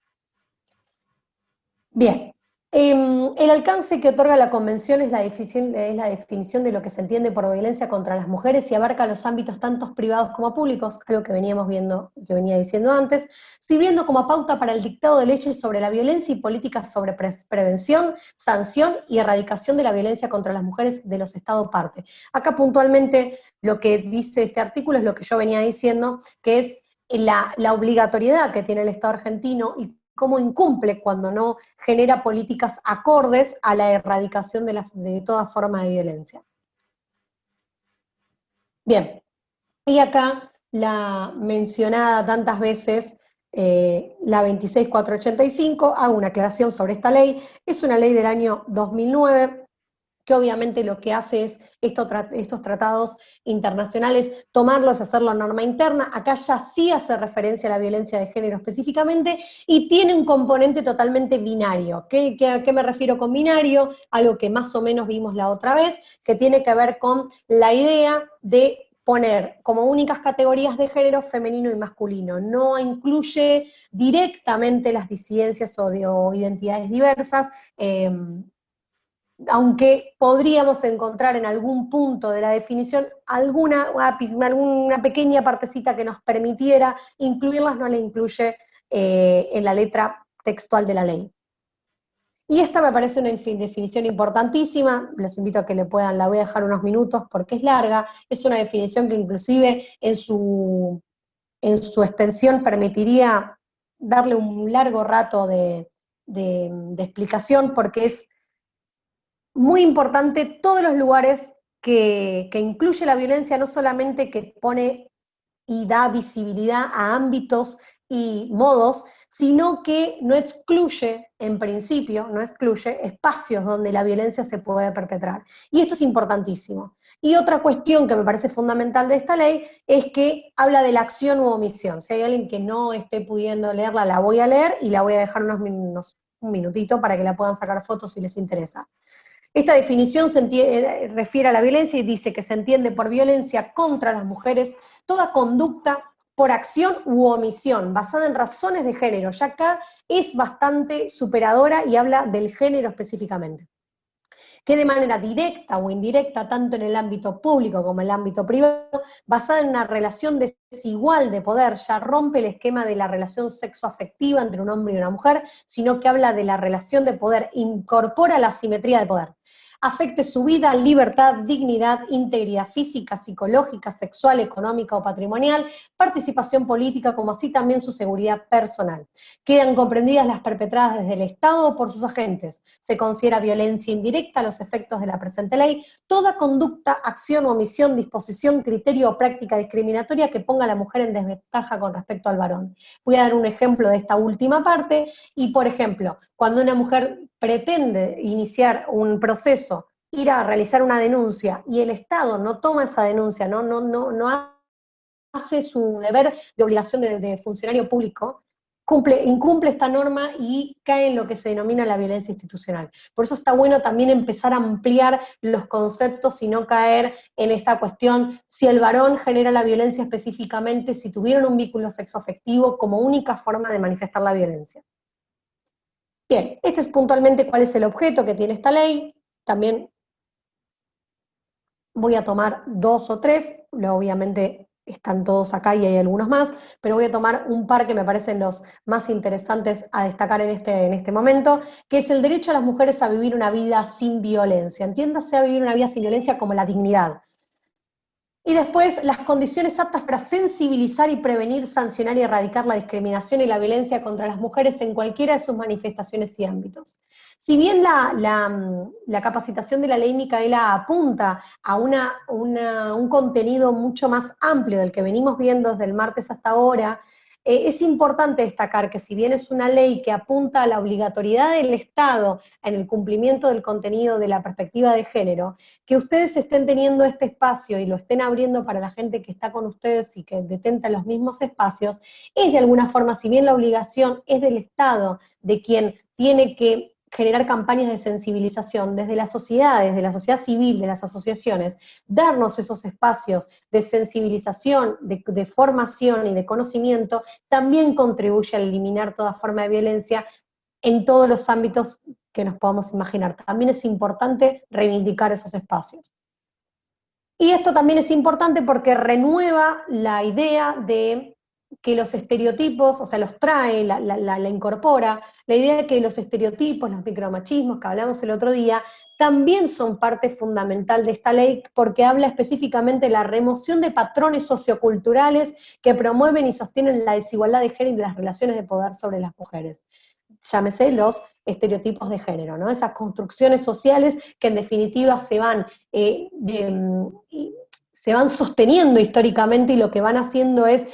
Bien. El alcance que otorga la Convención es la definición de lo que se entiende por violencia contra las mujeres y abarca los ámbitos tanto privados como públicos, algo que veníamos viendo, que venía diciendo antes, sirviendo como pauta para el dictado de leyes sobre la violencia y políticas sobre prevención, sanción y erradicación de la violencia contra las mujeres de los Estados parte. Acá puntualmente lo que dice este artículo es lo que yo venía diciendo, que es la obligatoriedad que tiene el Estado argentino y cómo incumple cuando no genera políticas acordes a la erradicación de toda forma de violencia. Bien, y acá la mencionada tantas veces, la 26485, hago una aclaración sobre esta ley, es una ley del año 2009, que obviamente lo que hace es estos tratados internacionales, tomarlos y hacerlo norma interna. Acá ya sí hace referencia a la violencia de género específicamente, y tiene un componente totalmente binario. ¿A qué me refiero con binario? Algo que más o menos vimos la otra vez, que tiene que ver con la idea de poner como únicas categorías de género femenino y masculino. No incluye directamente las disidencias o identidades diversas, aunque podríamos encontrar en algún punto de la definición alguna pequeña partecita que nos permitiera incluirlas, no la incluye en la letra textual de la ley. Y esta me parece una definición importantísima, los invito a que la voy a dejar unos minutos porque es larga, es una definición que inclusive en su extensión permitiría darle un largo rato de explicación, porque es muy importante todos los lugares que incluye la violencia, no solamente que pone y da visibilidad a ámbitos y modos, sino que no excluye, en principio, no excluye espacios donde la violencia se puede perpetrar. Y esto es importantísimo. Y otra cuestión que me parece fundamental de esta ley es que habla de la acción u omisión. Si hay alguien que no esté pudiendo leerla, la voy a leer y la voy a dejar un minutito para que la puedan sacar fotos si les interesa. Esta definición refiere a la violencia y dice que se entiende por violencia contra las mujeres toda conducta por acción u omisión, basada en razones de género. Ya acá es bastante superadora y habla del género específicamente. Que de manera directa o indirecta, tanto en el ámbito público como en el ámbito privado, basada en una relación desigual de poder, ya rompe el esquema de la relación sexoafectiva entre un hombre y una mujer, sino que habla de la relación de poder, incorpora la asimetría de poder. Afecte su vida, libertad, dignidad, integridad física, psicológica, sexual, económica o patrimonial, participación política, como así también su seguridad personal. Quedan comprendidas las perpetradas desde el Estado o por sus agentes. Se considera violencia indirecta a los efectos de la presente ley toda conducta, acción o omisión, disposición, criterio o práctica discriminatoria que ponga a la mujer en desventaja con respecto al varón. Voy a dar un ejemplo de esta última parte, y por ejemplo, cuando una mujer pretende iniciar un proceso, ir a realizar una denuncia, y el Estado no toma esa denuncia, no hace su deber de obligación de funcionario público, incumple esta norma y cae en lo que se denomina la violencia institucional. Por eso está bueno también empezar a ampliar los conceptos y no caer en esta cuestión, si el varón genera la violencia específicamente, si tuvieron un vínculo sexoafectivo como única forma de manifestar la violencia. Bien, este es puntualmente cuál es el objeto que tiene esta ley. También voy a tomar 2 o 3, obviamente están todos acá y hay algunos más, pero voy a tomar un par que me parecen los más interesantes a destacar en este momento, que es el derecho a las mujeres a vivir una vida sin violencia. Entiéndase a vivir una vida sin violencia como la dignidad. Y después, las condiciones aptas para sensibilizar y prevenir, sancionar y erradicar la discriminación y la violencia contra las mujeres en cualquiera de sus manifestaciones y ámbitos. Si bien la capacitación de la ley Micaela apunta a un contenido mucho más amplio del que venimos viendo desde el martes hasta ahora, es importante destacar que si bien es una ley que apunta a la obligatoriedad del Estado en el cumplimiento del contenido de la perspectiva de género, que ustedes estén teniendo este espacio y lo estén abriendo para la gente que está con ustedes y que detenta los mismos espacios, es de alguna forma, si bien la obligación es del Estado, de quien tiene que generar campañas de sensibilización desde la sociedad civil, de las asociaciones, darnos esos espacios de sensibilización, de formación y de conocimiento, también contribuye a eliminar toda forma de violencia, en todos los ámbitos que nos podamos imaginar. También es importante reivindicar esos espacios. Y esto también es importante porque renueva la idea de que los estereotipos, o sea, los trae, la incorpora, la idea de que los estereotipos, los micromachismos que hablamos el otro día, también son parte fundamental de esta ley porque habla específicamente de la remoción de patrones socioculturales que promueven y sostienen la desigualdad de género y las relaciones de poder sobre las mujeres. Llámese los estereotipos de género, ¿no? Esas construcciones sociales que en definitiva se van sosteniendo históricamente y lo que van haciendo es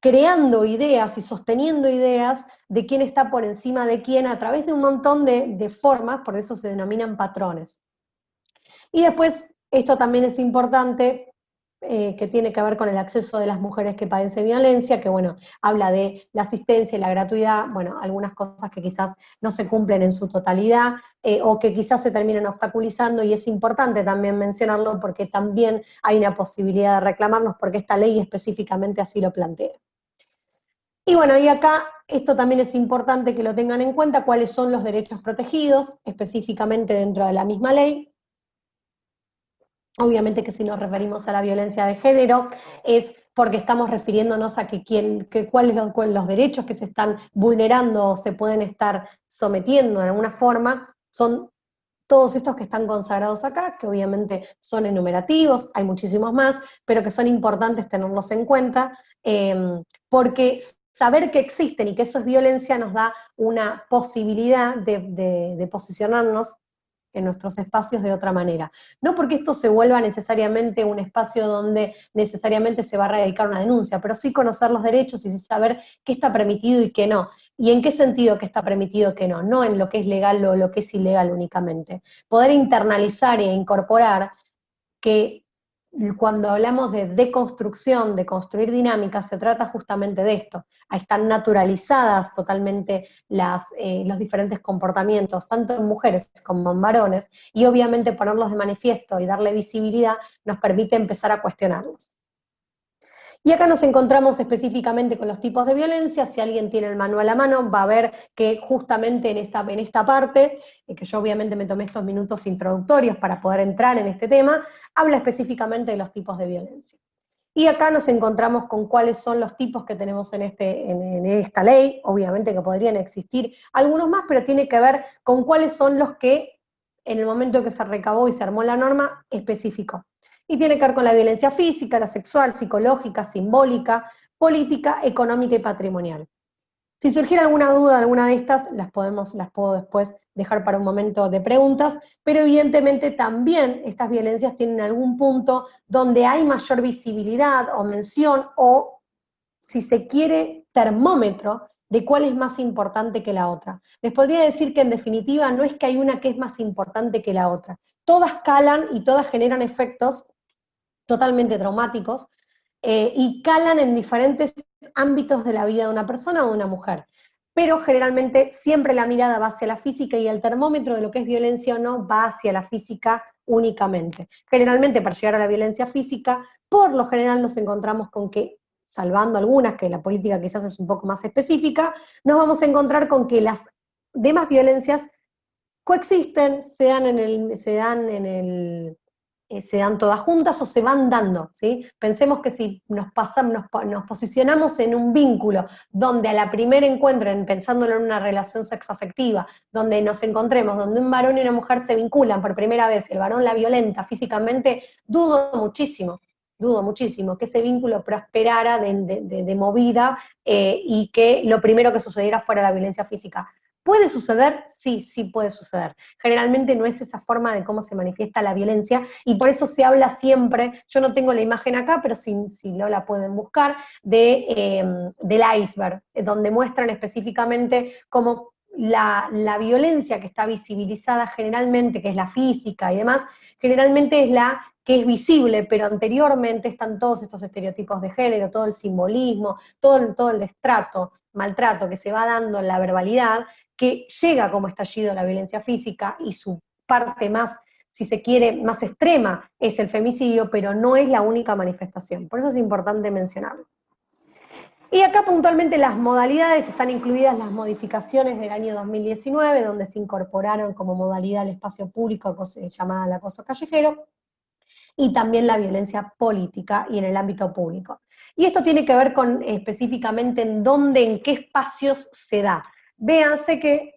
creando ideas y sosteniendo ideas de quién está por encima de quién a través de un montón de formas, por eso se denominan patrones. Y después, esto también es importante, que tiene que ver con el acceso de las mujeres que padecen violencia, que bueno, habla de la asistencia y la gratuidad, bueno, algunas cosas que quizás no se cumplen en su totalidad, o que quizás se terminan obstaculizando, y es importante también mencionarlo porque también hay una posibilidad de reclamarlos, porque esta ley específicamente así lo plantea. Y bueno, y acá esto también es importante que lo tengan en cuenta, cuáles son los derechos protegidos, específicamente dentro de la misma ley. Obviamente que si nos referimos a la violencia de género, es porque estamos refiriéndonos a cuáles son los derechos que se están vulnerando o se pueden estar sometiendo de alguna forma, son todos estos que están consagrados acá, que obviamente son enumerativos, hay muchísimos más, pero que son importantes tenerlos en cuenta, porque saber que existen y que eso es violencia nos da una posibilidad de posicionarnos en nuestros espacios de otra manera. No porque esto se vuelva necesariamente un espacio donde necesariamente se va a erradicar una denuncia, pero sí conocer los derechos y saber qué está permitido y qué no. ¿Y en qué sentido que está permitido que no? No en lo que es legal o lo que es ilegal únicamente. Poder internalizar e incorporar que cuando hablamos de deconstrucción, de construir dinámicas, se trata justamente de esto. Están naturalizadas totalmente los diferentes comportamientos, tanto en mujeres como en varones, y obviamente ponerlos de manifiesto y darle visibilidad nos permite empezar a cuestionarlos. Y acá nos encontramos específicamente con los tipos de violencia. Si alguien tiene el manual a mano, va a ver que justamente en esta parte, que yo obviamente me tomé estos minutos introductorios para poder entrar en este tema, habla específicamente de los tipos de violencia. Y acá nos encontramos con cuáles son los tipos que tenemos en esta ley, obviamente que podrían existir algunos más, pero tiene que ver con cuáles son los que en el momento que se recabó y se armó la norma específico. Y tiene que ver con la violencia física, la sexual, psicológica, simbólica, política, económica y patrimonial. Si surgiera alguna duda de alguna de estas, las puedo después dejar para un momento de preguntas, pero evidentemente también estas violencias tienen algún punto donde hay mayor visibilidad o mención o, si se quiere, termómetro de cuál es más importante que la otra. Les podría decir que en definitiva no es que hay una que es más importante que la otra. Todas calan y todas generan efectos totalmente traumáticos, y calan en diferentes ámbitos de la vida de una persona o de una mujer. Pero generalmente siempre la mirada va hacia la física y el termómetro de lo que es violencia o no va hacia la física únicamente. Generalmente para llegar a la violencia física, por lo general nos encontramos con que, salvando algunas, que la política quizás es un poco más específica, nos vamos a encontrar con que las demás violencias coexisten, se dan todas juntas o se van dando, ¿sí? Pensemos que si nos posicionamos en un vínculo donde a la primer encuentro, pensándolo en una relación sexoafectiva, donde nos encontremos, donde un varón y una mujer se vinculan por primera vez, el varón la violenta físicamente, dudo muchísimo que ese vínculo prosperara de movida, y que lo primero que sucediera fuera la violencia física. ¿Puede suceder? Sí, sí puede suceder. Generalmente no es esa forma de cómo se manifiesta la violencia, y por eso se habla siempre, yo no tengo la imagen acá, pero si no la pueden buscar, del iceberg, donde muestran específicamente cómo la violencia que está visibilizada generalmente, que es la física y demás, generalmente es la que es visible, pero anteriormente están todos estos estereotipos de género, todo el simbolismo, todo el destrato, maltrato que se va dando en la verbalidad, que llega como estallido a la violencia física, y su parte más, si se quiere, más extrema es el femicidio, pero no es la única manifestación. Por eso es importante mencionarlo. Y acá puntualmente las modalidades, están incluidas las modificaciones del año 2019, donde se incorporaron como modalidad el espacio público llamada el acoso callejero, y también la violencia política y en el ámbito público. Y esto tiene que ver con específicamente en dónde, en qué espacios se da. Véanse que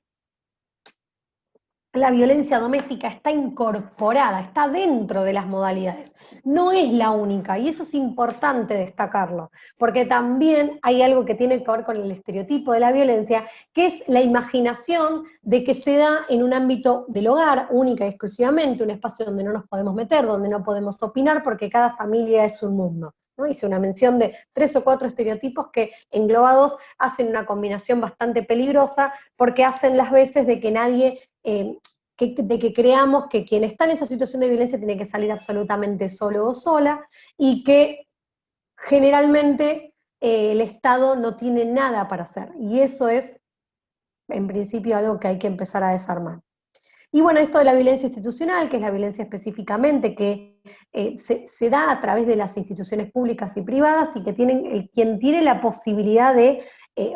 la violencia doméstica está incorporada, está dentro de las modalidades, no es la única, y eso es importante destacarlo, porque también hay algo que tiene que ver con el estereotipo de la violencia, que es la imaginación de que se da en un ámbito del hogar, única y exclusivamente, un espacio donde no nos podemos meter, donde no podemos opinar, porque cada familia es un mundo. ¿No? Hice una mención de 3 o 4 estereotipos que englobados hacen una combinación bastante peligrosa, porque hacen las veces de que nadie, de que creamos que quien está en esa situación de violencia tiene que salir absolutamente solo o sola, y que generalmente el Estado no tiene nada para hacer, y eso es, en principio, algo que hay que empezar a desarmar. Y bueno, esto de la violencia institucional, que es la violencia específicamente que se da a través de las instituciones públicas y privadas, y que quien tiene la posibilidad de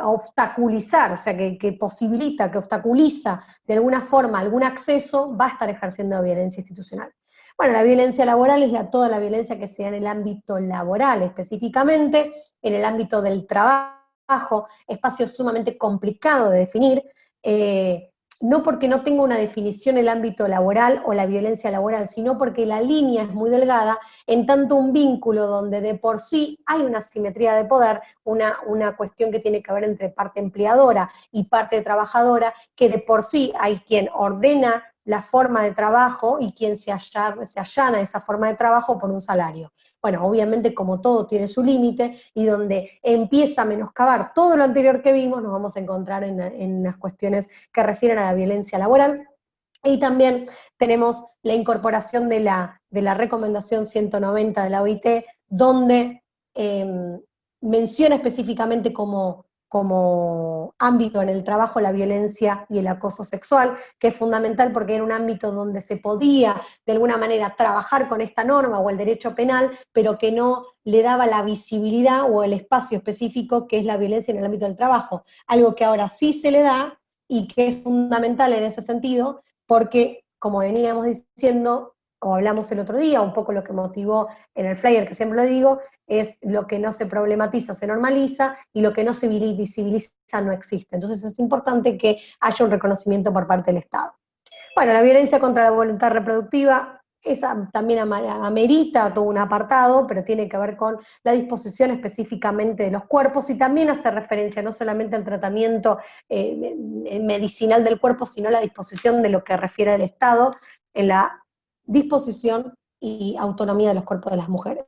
obstaculizar, o sea, que posibilita, que obstaculiza de alguna forma algún acceso, va a estar ejerciendo violencia institucional. Bueno, la violencia laboral es toda la violencia que se da en el ámbito laboral, específicamente en el ámbito del trabajo, espacio sumamente complicado de definir, no porque no tenga una definición el ámbito laboral o la violencia laboral, sino porque la línea es muy delgada, en tanto un vínculo donde de por sí hay una asimetría de poder, una cuestión que tiene que ver entre parte empleadora y parte trabajadora, que de por sí hay quien ordena la forma de trabajo y quien se allana esa forma de trabajo por un salario. Bueno, obviamente como todo tiene su límite, y donde empieza a menoscabar todo lo anterior que vimos, nos vamos a encontrar en las cuestiones que refieren a la violencia laboral. Y también tenemos la incorporación de la recomendación 190 de la OIT, donde menciona específicamente como ámbito en el trabajo la violencia y el acoso sexual, que es fundamental porque era un ámbito donde se podía de alguna manera trabajar con esta norma o el derecho penal, pero que no le daba la visibilidad o el espacio específico que es la violencia en el ámbito del trabajo, algo que ahora sí se le da y que es fundamental en ese sentido, porque como veníamos diciendo, o hablamos el otro día, un poco lo que motivó en el flyer, que siempre lo digo, es lo que no se problematiza, se normaliza, y lo que no se visibiliza no existe. Entonces es importante que haya un reconocimiento por parte del Estado. Bueno, la violencia contra la voluntad reproductiva, esa también amerita todo un apartado, pero tiene que ver con la disposición específicamente de los cuerpos, y también hace referencia no solamente al tratamiento medicinal del cuerpo, sino a la disposición de lo que refiere al Estado en la disposición y autonomía de los cuerpos de las mujeres.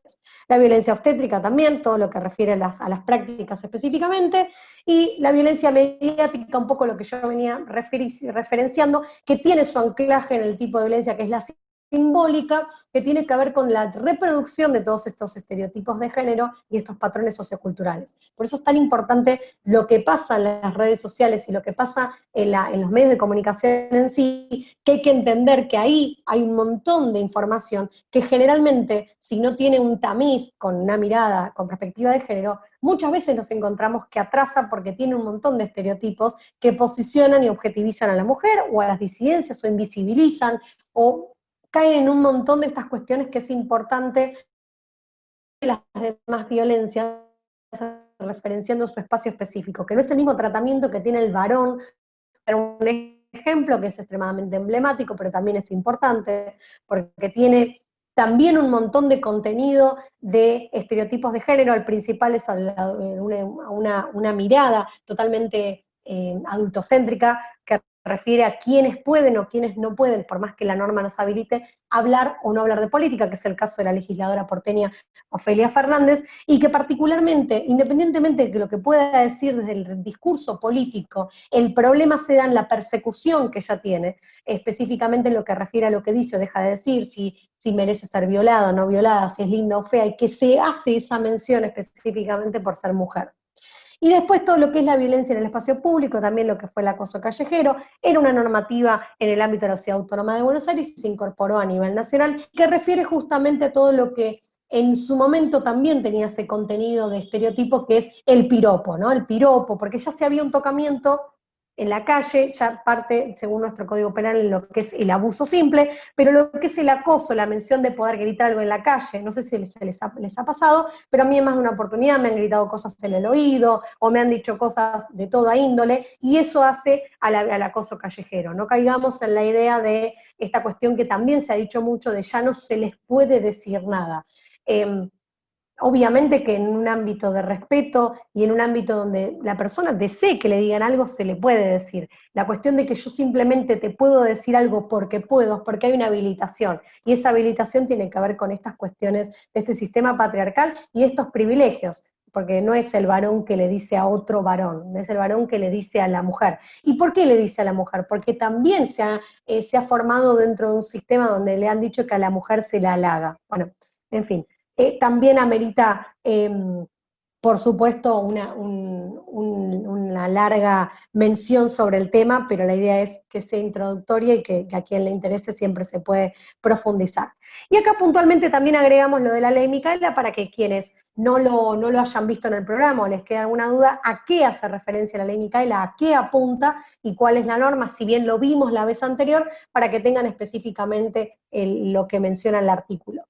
La violencia obstétrica también, todo lo que refiere a las prácticas específicamente, y la violencia mediática, un poco lo que yo venía referenciando, que tiene su anclaje en el tipo de violencia que es la simbólica, que tiene que ver con la reproducción de todos estos estereotipos de género y estos patrones socioculturales. Por eso es tan importante lo que pasa en las redes sociales y lo que pasa en los medios de comunicación en sí, que hay que entender que ahí hay un montón de información que generalmente, si no tiene un tamiz con una mirada, con perspectiva de género, muchas veces nos encontramos que atrasa porque tiene un montón de estereotipos que posicionan y objetivizan a la mujer o a las disidencias, o invisibilizan, o caen en un montón de estas cuestiones que es importante las demás violencias, referenciando su espacio específico, que no es el mismo tratamiento que tiene el varón. Pero un ejemplo que es extremadamente emblemático, pero también es importante, porque tiene también un montón de contenido de estereotipos de género. El principal es una mirada totalmente adultocéntrica, que refiere a quienes pueden o quienes no pueden, por más que la norma nos habilite, hablar o no hablar de política, que es el caso de la legisladora porteña Ofelia Fernández, y que particularmente, independientemente de lo que pueda decir desde el discurso político, el problema se da en la persecución que ella tiene, específicamente en lo que refiere a lo que dice o deja de decir, si merece ser violada o no violada, si es linda o fea, y que se hace esa mención específicamente por ser mujer. Y después todo lo que es la violencia en el espacio público, también lo que fue el acoso callejero, era una normativa en el ámbito de la Ciudad Autónoma de Buenos Aires y se incorporó a nivel nacional, que refiere justamente a todo lo que en su momento también tenía ese contenido de estereotipo que es el piropo, ¿no? El piropo, porque ya se había un tocamiento en la calle, ya parte, según nuestro Código Penal, en lo que es el abuso simple, pero lo que es el acoso, la mención de poder gritar algo en la calle, no sé si les ha pasado, pero a mí en más de una oportunidad me han gritado cosas en el oído, o me han dicho cosas de toda índole, y eso hace al acoso callejero. No caigamos en la idea de esta cuestión que también se ha dicho mucho, de ya no se les puede decir nada. Obviamente que en un ámbito de respeto y en un ámbito donde la persona desee que le digan algo, se le puede decir. La cuestión de que yo simplemente te puedo decir algo porque puedo, es porque hay una habilitación. Y esa habilitación tiene que ver con estas cuestiones de este sistema patriarcal y estos privilegios. Porque no es el varón que le dice a otro varón, no es el varón que le dice a la mujer. ¿Y por qué le dice a la mujer? Porque también se ha formado dentro de un sistema donde le han dicho que a la mujer se la halaga. Bueno, en fin. También amerita, por supuesto, una larga mención sobre el tema, pero la idea es que sea introductoria y que a quien le interese siempre se puede profundizar. Y acá puntualmente también agregamos lo de la ley Micaela para que quienes no lo hayan visto en el programa o les quede alguna duda, a qué hace referencia la ley Micaela, a qué apunta y cuál es la norma, si bien lo vimos la vez anterior, para que tengan específicamente lo que menciona el artículo.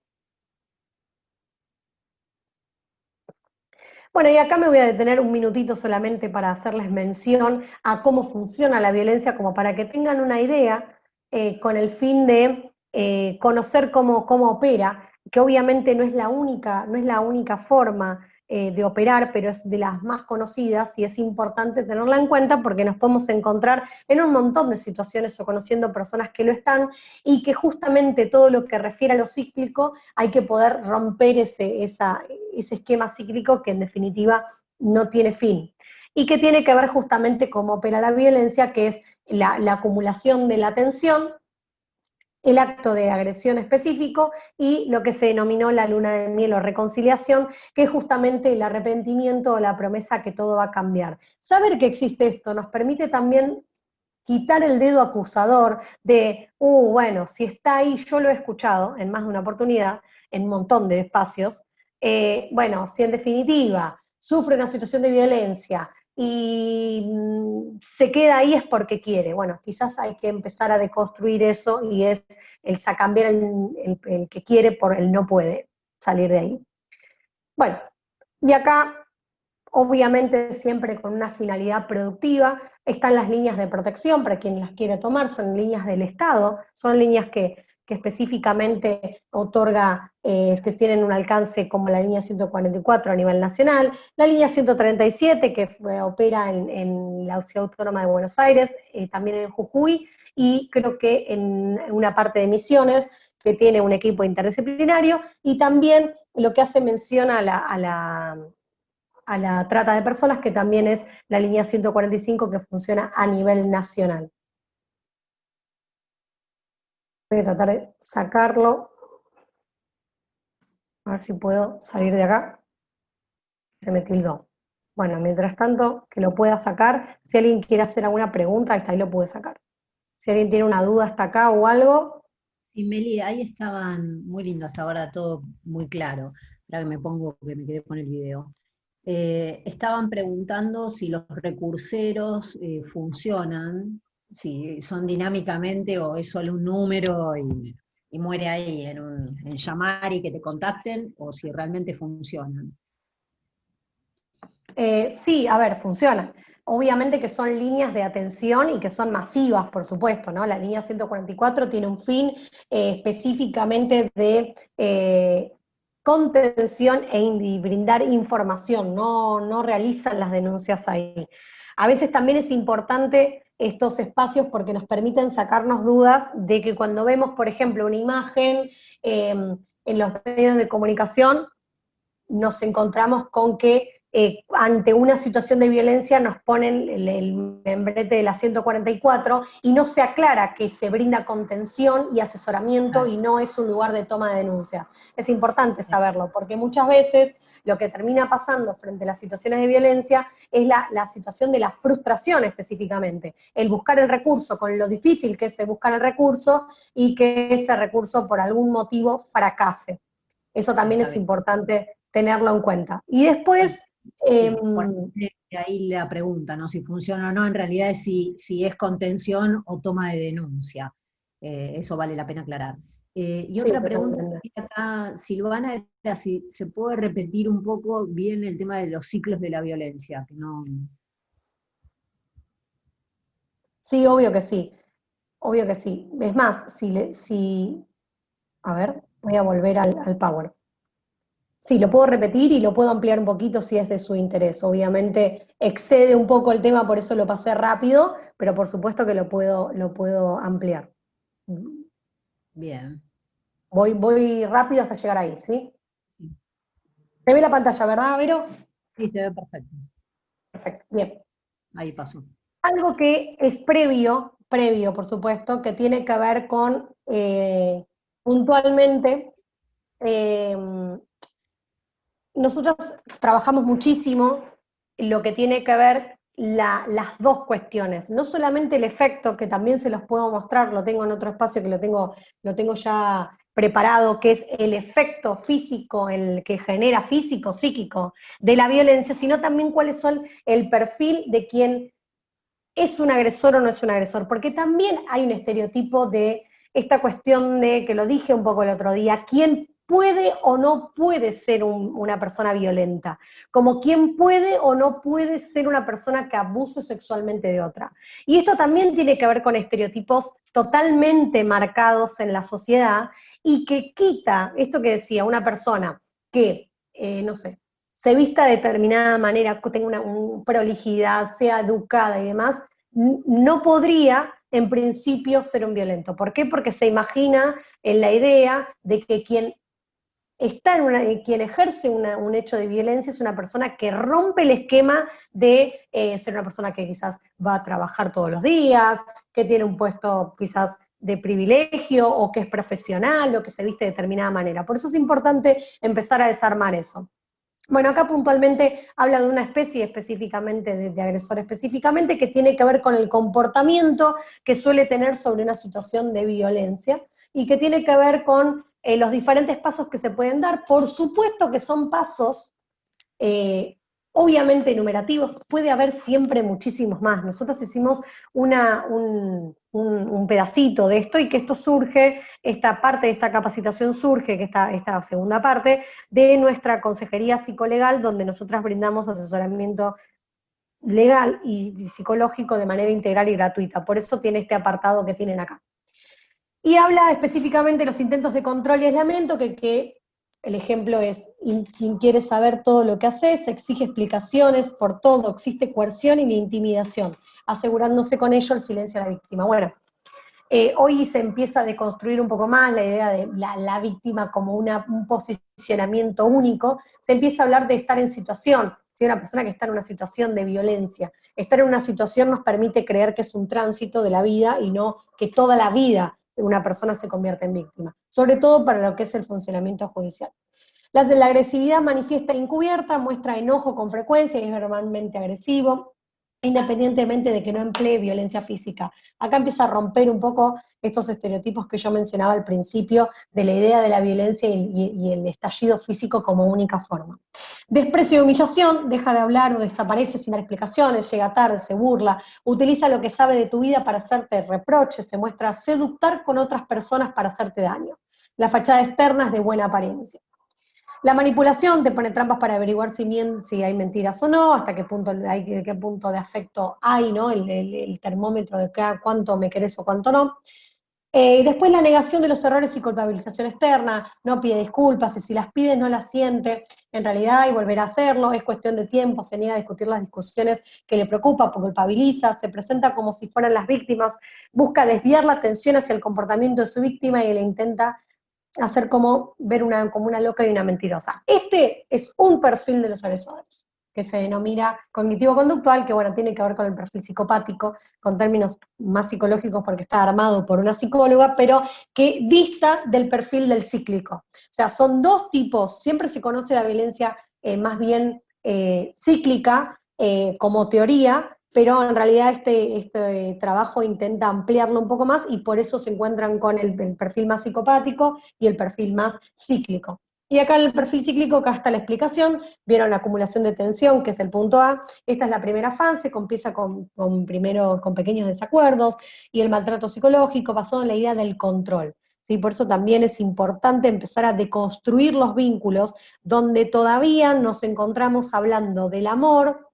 Bueno, y acá me voy a detener un minutito solamente para hacerles mención a cómo funciona la violencia, como para que tengan una idea, con el fin de conocer cómo opera, que obviamente no es la única forma de operar, pero es de las más conocidas y es importante tenerla en cuenta porque nos podemos encontrar en un montón de situaciones o conociendo personas que lo están y que justamente todo lo que refiere a lo cíclico hay que poder romper ese esquema cíclico que en definitiva no tiene fin. Y que tiene que ver justamente cómo opera la violencia, que es la acumulación de la tensión, el acto de agresión específico y lo que se denominó la luna de miel o reconciliación, que es justamente el arrepentimiento o la promesa que todo va a cambiar. Saber que existe esto nos permite también quitar el dedo acusador de, bueno, si está ahí, yo lo he escuchado en más de una oportunidad, en un montón de espacios, bueno, si en definitiva sufre una situación de violencia y se queda ahí es porque quiere. Bueno, quizás hay que empezar a deconstruir eso y es cambiar el que quiere por el no puede salir de ahí. Bueno, y acá obviamente siempre con una finalidad productiva, están las líneas de protección para quien las quiere tomar, son líneas del Estado, son líneas que específicamente otorga, que tienen un alcance como la línea 144 a nivel nacional, la línea 137 que opera en la Ciudad Autónoma de Buenos Aires, también en Jujuy, y creo que en una parte de Misiones, que tiene un equipo interdisciplinario, y también lo que hace mención a la trata de personas, que también es la línea 145 que funciona a nivel nacional. Voy a tratar de sacarlo, a ver si puedo salir de acá. Se me tildó. Bueno, mientras tanto, que lo pueda sacar, si alguien quiere hacer alguna pregunta, ahí lo puede sacar. Si alguien tiene una duda hasta acá o algo. Sí, Meli, ahí estaban muy lindo hasta ahora, todo muy claro. Ahora que me quedé con el video. Estaban preguntando si los recurseros funcionan, si son dinámicamente o es solo un número y muere ahí en llamar y que te contacten, o si realmente funcionan. Sí, a ver, funcionan. Obviamente que son líneas de atención y que son masivas, por supuesto, ¿no? La línea 144 tiene un fin específicamente de contención y brindar información, no realizan las denuncias ahí. A veces también es importante estos espacios porque nos permiten sacarnos dudas de que cuando vemos, por ejemplo, una imagen en los medios de comunicación, nos encontramos con que ante una situación de violencia nos ponen el membrete de la 144 y no se aclara que se brinda contención y asesoramiento y no es un lugar de toma de denuncias. Es importante saberlo, porque muchas veces lo que termina pasando frente a las situaciones de violencia es la situación de la frustración específicamente, el buscar el recurso, con lo difícil que es buscar el recurso y que ese recurso por algún motivo fracase. Eso también es importante tenerlo en cuenta. Y después... De ahí la pregunta, ¿no? Si funciona o no, en realidad es si es contención o toma de denuncia. Eso vale la pena aclarar. Y Sí, otra pregunta totalmente. que acá, Silvana, era si se puede repetir un poco bien el tema de los ciclos de la violencia, que no... Sí, obvio que sí. Obvio que sí. Es más, a ver, voy a volver al Power. Sí, lo puedo repetir y lo puedo ampliar un poquito si es de su interés. Obviamente excede un poco el tema, por eso lo pasé rápido, pero por supuesto que lo puedo ampliar. Bien. Voy rápido hasta llegar ahí, ¿sí? Sí. Se ve la pantalla, ¿verdad, Vero? Sí, se ve perfecto. Perfecto, bien. Ahí pasó. Algo que es previo, por supuesto, que tiene que ver con puntualmente, nosotros trabajamos muchísimo en lo que tiene que ver las dos cuestiones, no solamente el efecto, que también se los puedo mostrar, lo tengo en otro espacio que lo tengo ya preparado, que es el efecto físico, el que genera físico, psíquico, de la violencia, sino también cuáles son el perfil de quien es un agresor o no es un agresor, porque también hay un estereotipo de esta cuestión de, que lo dije un poco el otro día, quién puede o no puede ser una persona violenta, como quién puede o no puede ser una persona que abuse sexualmente de otra. Y esto también tiene que ver con estereotipos totalmente marcados en la sociedad y que quita, esto que decía, una persona que, no sé, se vista de determinada manera, tenga una prolijidad, sea educada y demás, no podría en principio ser un violento. ¿Por qué? Porque se imagina en la idea de que quien ejerce un hecho de violencia es una persona que rompe el esquema de ser una persona que quizás va a trabajar todos los días, que tiene un puesto quizás de privilegio, o que es profesional, o que se viste de determinada manera. Por eso es importante empezar a desarmar eso. Bueno, acá puntualmente habla de una especie específicamente, de agresor específicamente, que tiene que ver con el comportamiento que suele tener sobre una situación de violencia y que tiene que ver con los diferentes pasos que se pueden dar. Por supuesto que son pasos obviamente enumerativos, puede haber siempre muchísimos más. Nosotros hicimos un pedacito de esto y que esto surge, esta parte de esta capacitación surge, que esta segunda parte, de nuestra consejería psicolegal, donde nosotras brindamos asesoramiento legal y psicológico de manera integral y gratuita. Por eso tiene este apartado que tienen acá. Y habla específicamente de los intentos de control y aislamiento, que el ejemplo es, quien quiere saber todo lo que haces, exige explicaciones por todo, existe coerción y la intimidación, asegurándose con ello el silencio a la víctima. Bueno, hoy se empieza a deconstruir un poco más la idea de la víctima como un posicionamiento único, se empieza a hablar de estar en situación, si una persona que está en una situación de violencia. Estar en una situación nos permite creer que es un tránsito de la vida y no que toda la vida una persona se convierte en víctima, sobre todo para lo que es el funcionamiento judicial. La agresividad manifiesta encubierta, muestra enojo con frecuencia y es verbalmente agresivo, independientemente de que no emplee violencia física. Acá empieza a romper un poco estos estereotipos que yo mencionaba al principio de la idea de la violencia y el estallido físico como única forma. Desprecio y humillación, deja de hablar o desaparece sin dar explicaciones, llega tarde, se burla, utiliza lo que sabe de tu vida para hacerte reproches, se muestra seductor con otras personas para hacerte daño. La fachada externa es de buena apariencia. La manipulación te pone trampas para averiguar si hay mentiras o no, hasta qué punto de afecto hay, ¿no? El termómetro de cuánto me querés o cuánto no. Y después la negación de los errores y culpabilización externa, no pide disculpas, y si las pide no las siente en realidad y volverá a hacerlo, es cuestión de tiempo, se niega a discutir las discusiones que le preocupa, culpabiliza, se presenta como si fueran las víctimas, busca desviar la atención hacia el comportamiento de su víctima y le intenta hacer como ver como una loca y una mentirosa. Este es un perfil de los agresores, que se denomina cognitivo-conductual, que bueno, tiene que ver con el perfil psicopático, con términos más psicológicos porque está armado por una psicóloga, pero que dista del perfil del cíclico. O sea, son dos tipos, siempre se conoce la violencia más bien cíclica como teoría, pero en realidad este trabajo intenta ampliarlo un poco más y por eso se encuentran con el perfil más psicopático y el perfil más cíclico. Y acá en el perfil cíclico, acá está la explicación, vieron la acumulación de tensión, que es el punto A, esta es la primera fase, empieza con pequeños desacuerdos, y el maltrato psicológico basado en la idea del control. ¿Sí? Por eso también es importante empezar a deconstruir los vínculos, donde todavía nos encontramos hablando del amor,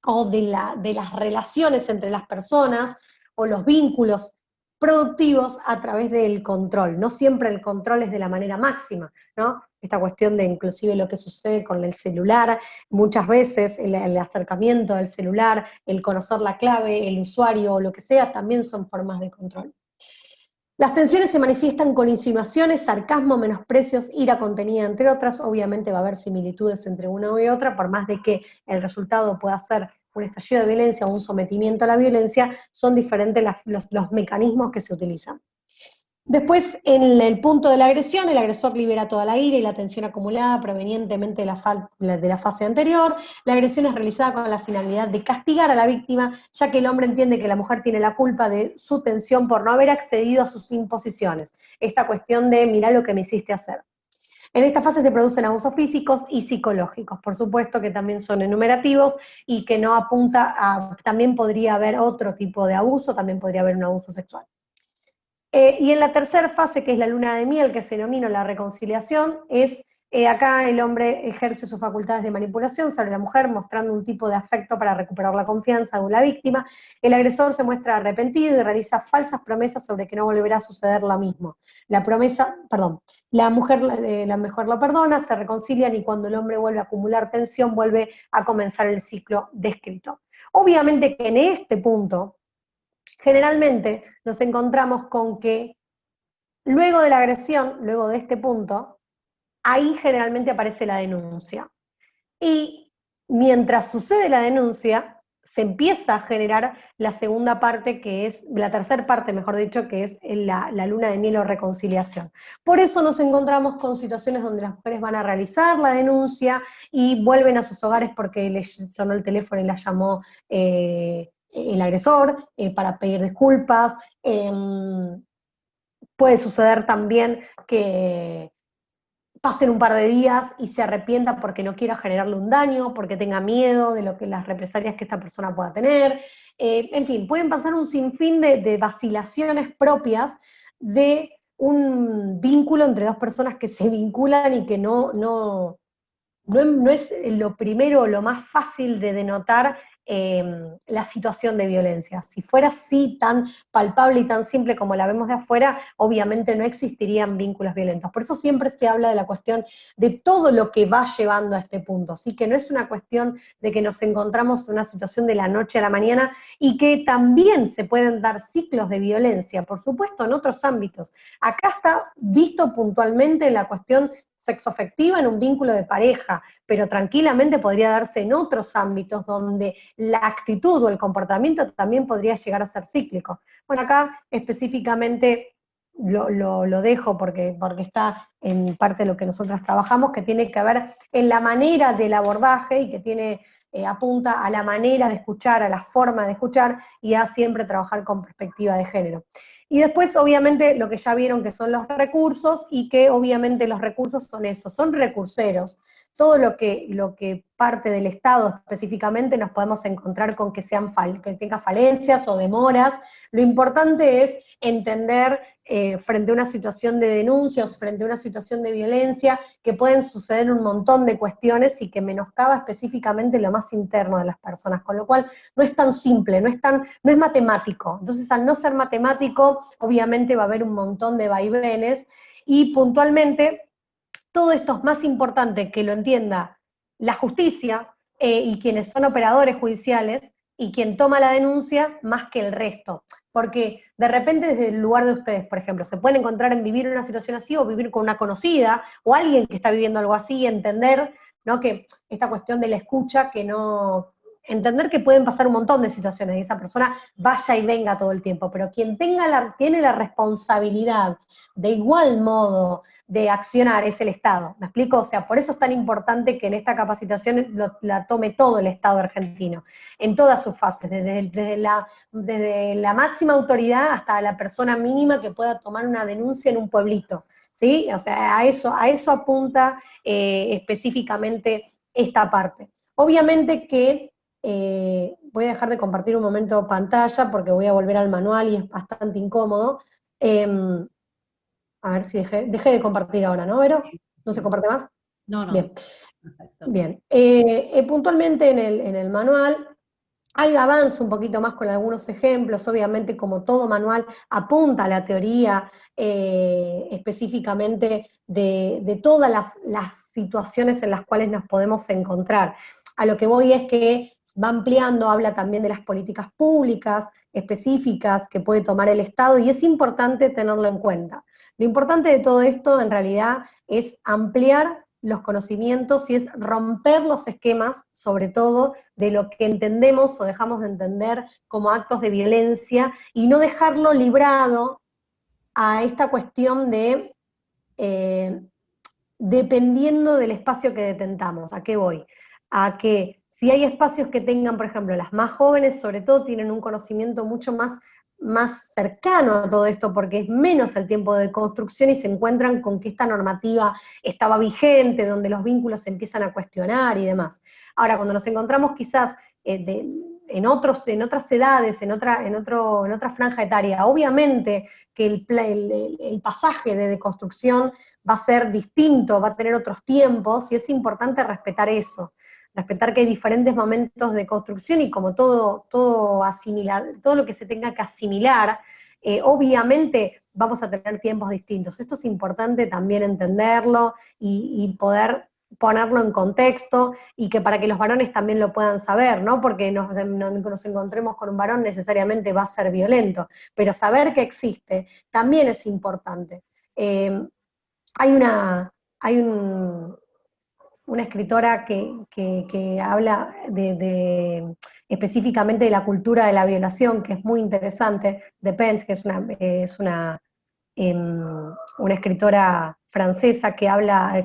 o de las relaciones entre las personas, o los vínculos productivos a través del control. No siempre el control es de la manera máxima, ¿no? Esta cuestión de inclusive lo que sucede con el celular, muchas veces el acercamiento del celular, el conocer la clave, el usuario o lo que sea, también son formas de control. Las tensiones se manifiestan con insinuaciones, sarcasmo, menosprecios, ira contenida, entre otras. Obviamente va a haber similitudes entre una y otra, por más de que el resultado pueda ser un estallido de violencia o un sometimiento a la violencia, son diferentes los mecanismos que se utilizan. Después, en el punto de la agresión, el agresor libera toda la ira y la tensión acumulada provenientemente de la fase anterior. La agresión es realizada con la finalidad de castigar a la víctima, ya que el hombre entiende que la mujer tiene la culpa de su tensión por no haber accedido a sus imposiciones. Esta cuestión de, mirá lo que me hiciste hacer. En esta fase se producen abusos físicos y psicológicos, por supuesto que también son enumerativos y que no apunta a, también podría haber otro tipo de abuso, también podría haber un abuso sexual. Y en la tercera fase, que es la luna de miel, que se denomina la reconciliación, es acá el hombre ejerce sus facultades de manipulación sobre la mujer, mostrando un tipo de afecto para recuperar la confianza de la víctima. El agresor se muestra arrepentido y realiza falsas promesas sobre que no volverá a suceder lo mismo. La mujer lo perdona, se reconcilian y cuando el hombre vuelve a acumular tensión, vuelve a comenzar el ciclo descrito. Obviamente que en este punto, generalmente nos encontramos con que luego de la agresión, luego de este punto, ahí generalmente aparece la denuncia. Y mientras sucede la denuncia, se empieza a generar la segunda parte, que es, la tercera parte, mejor dicho, que es la luna de miel o reconciliación. Por eso nos encontramos con situaciones donde las mujeres van a realizar la denuncia y vuelven a sus hogares porque les sonó el teléfono y las llamó el agresor, para pedir disculpas. Puede suceder también que pasen un par de días y se arrepienta porque no quiera generarle un daño, porque tenga miedo de las represalias que esta persona pueda tener. En fin, pueden pasar un sinfín de vacilaciones propias de un vínculo entre dos personas que se vinculan y que no es lo primero o lo más fácil de denotar la situación de violencia. Si fuera así tan palpable y tan simple como la vemos de afuera, obviamente no existirían vínculos violentos. Por eso siempre se habla de la cuestión de todo lo que va llevando a este punto. Así que no es una cuestión de que nos encontramos en una situación de la noche a la mañana y que también se pueden dar ciclos de violencia, por supuesto, en otros ámbitos. Acá está visto puntualmente la cuestión sexoafectiva en un vínculo de pareja, pero tranquilamente podría darse en otros ámbitos donde la actitud o el comportamiento también podría llegar a ser cíclico. Bueno, acá específicamente lo dejo porque está en parte de lo que nosotros trabajamos, que tiene que ver en la manera del abordaje y que apunta a la manera de escuchar, a la forma de escuchar y a siempre trabajar con perspectiva de género. Y después, obviamente, lo que ya vieron que son los recursos, y que obviamente los recursos son eso, son recurseros. Todo lo que parte del Estado específicamente nos podemos encontrar con que tenga falencias o demoras. Lo importante es entender frente a una situación de denuncias, frente a una situación de violencia, que pueden suceder un montón de cuestiones y que menoscaba específicamente lo más interno de las personas, con lo cual no es tan simple, no es matemático. Entonces, al no ser matemático, obviamente va a haber un montón de vaivenes, y puntualmente todo esto es más importante que lo entienda la justicia y quienes son operadores judiciales y quien toma la denuncia, más que el resto. Porque de repente desde el lugar de ustedes, por ejemplo, se pueden encontrar en vivir una situación así o vivir con una conocida o alguien que está viviendo algo así y entender, ¿no?, que esta cuestión de la escucha, que no entender que pueden pasar un montón de situaciones y esa persona vaya y venga todo el tiempo, pero quien tiene la responsabilidad de igual modo de accionar es el Estado, ¿me explico? O sea, por eso es tan importante que en esta capacitación la tome todo el Estado argentino, en todas sus fases, desde la máxima autoridad hasta la persona mínima que pueda tomar una denuncia en un pueblito, ¿sí? O sea, a eso apunta específicamente esta parte. Obviamente que voy a dejar de compartir un momento pantalla porque voy a volver al manual y es bastante incómodo. A ver si dejé de compartir ahora, ¿no, Vero? ¿No se comparte más? No, no. Bien. Perfecto. Bien. Puntualmente en el manual hay avance un poquito más con algunos ejemplos, obviamente como todo manual apunta a la teoría específicamente de todas las situaciones en las cuales nos podemos encontrar. A lo que voy es que va ampliando, habla también de las políticas públicas específicas que puede tomar el Estado y es importante tenerlo en cuenta. Lo importante de todo esto en realidad es ampliar los conocimientos y es romper los esquemas, sobre todo, de lo que entendemos o dejamos de entender como actos de violencia y no dejarlo librado a esta cuestión de dependiendo del espacio que detentamos. ¿A qué voy? A que si hay espacios que tengan, por ejemplo, las más jóvenes, sobre todo, tienen un conocimiento mucho más cercano a todo esto, porque es menos el tiempo de construcción y se encuentran con que esta normativa estaba vigente, donde los vínculos se empiezan a cuestionar y demás. Ahora, cuando nos encontramos quizás en otras edades, en otra franja etaria, obviamente que el pasaje de deconstrucción va a ser distinto, va a tener otros tiempos, y es importante respetar eso. Respetar que hay diferentes momentos de construcción y como todo asimilar, todo lo que se tenga que asimilar, obviamente vamos a tener tiempos distintos. Esto es importante también entenderlo y poder ponerlo en contexto y que para que los varones también lo puedan saber, ¿no? Porque nos encontremos con un varón necesariamente va a ser violento, pero saber que existe también es importante. Hay una escritora que habla específicamente de la cultura de la violación, que es muy interesante, de Pence, que es una escritora francesa que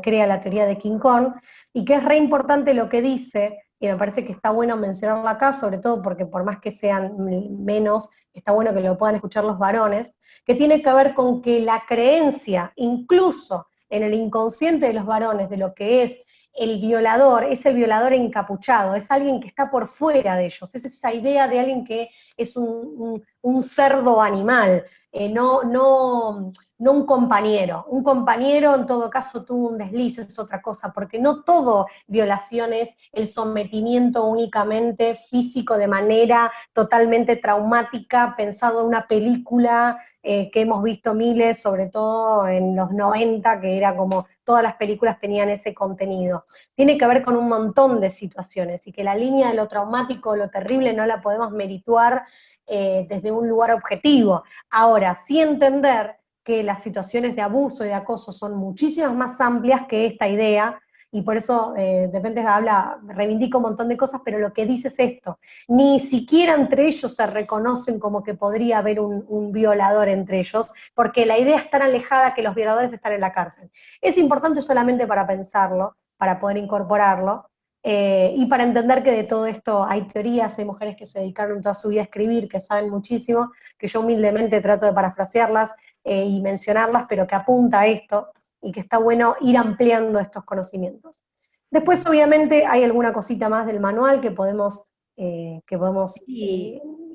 crea la teoría de King Kong, y que es re importante lo que dice, y me parece que está bueno mencionarla acá, sobre todo porque por más que sean menos, está bueno que lo puedan escuchar los varones, que tiene que ver con que la creencia, incluso en el inconsciente de los varones, de lo que es el violador encapuchado, es alguien que está por fuera de ellos, es esa idea de alguien que es un cerdo animal, no un compañero. Un compañero en todo caso tuvo un desliz, es otra cosa, porque no todo violación es el sometimiento únicamente físico de manera totalmente traumática, pensado en una película que hemos visto miles, sobre todo en los 90, que era como todas las películas tenían ese contenido. Tiene que ver con un montón de situaciones, y que la línea de lo traumático, lo terrible, no la podemos merituar desde un lugar objetivo. Ahora, sí entender que las situaciones de abuso y de acoso son muchísimas más amplias que esta idea, y por eso de repente reivindica un montón de cosas, pero lo que dice es esto: ni siquiera entre ellos se reconocen como que podría haber un violador entre ellos, porque la idea es tan alejada que los violadores están en la cárcel. Es importante solamente para pensarlo, para poder incorporarlo, y para entender que de todo esto hay teorías, hay mujeres que se dedicaron toda su vida a escribir, que saben muchísimo, que yo humildemente trato de parafrasearlas y mencionarlas, pero que apunta a esto, y que está bueno ir ampliando estos conocimientos. Después, obviamente, hay alguna cosita más del manual que podemos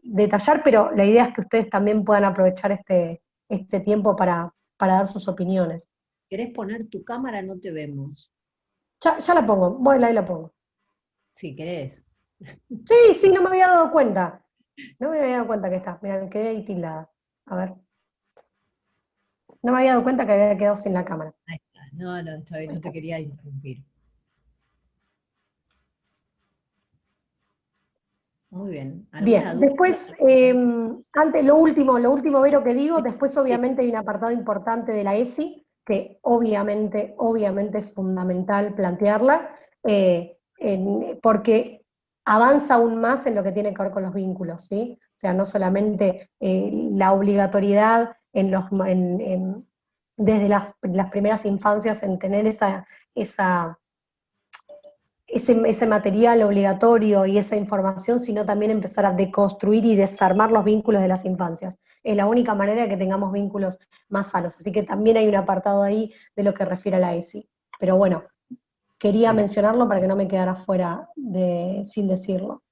detallar, pero la idea es que ustedes también puedan aprovechar este tiempo para dar sus opiniones. ¿Querés poner tu cámara? No te vemos. Ya la pongo, voy, ahí la pongo. Si querés. Sí, no me había dado cuenta. No me había dado cuenta que está. Mira, me quedé ahí tildada. A ver. No me había dado cuenta que había quedado sin la cámara. Ahí está. No, está bien, no te quería interrumpir. Muy bien. Bien, después, antes, lo último, Vero, que digo, después obviamente hay un apartado importante de la ESI, que obviamente es fundamental plantearla, porque avanza aún más en lo que tiene que ver con los vínculos, ¿sí? O sea, no solamente la obligatoriedad desde las primeras infancias en tener ese material obligatorio y esa información, sino también empezar a deconstruir y desarmar los vínculos de las infancias. Es la única manera de que tengamos vínculos más sanos. Así que también hay un apartado ahí de lo que refiere a la ESI. Pero bueno, quería mencionarlo para que no me quedara fuera sin decirlo.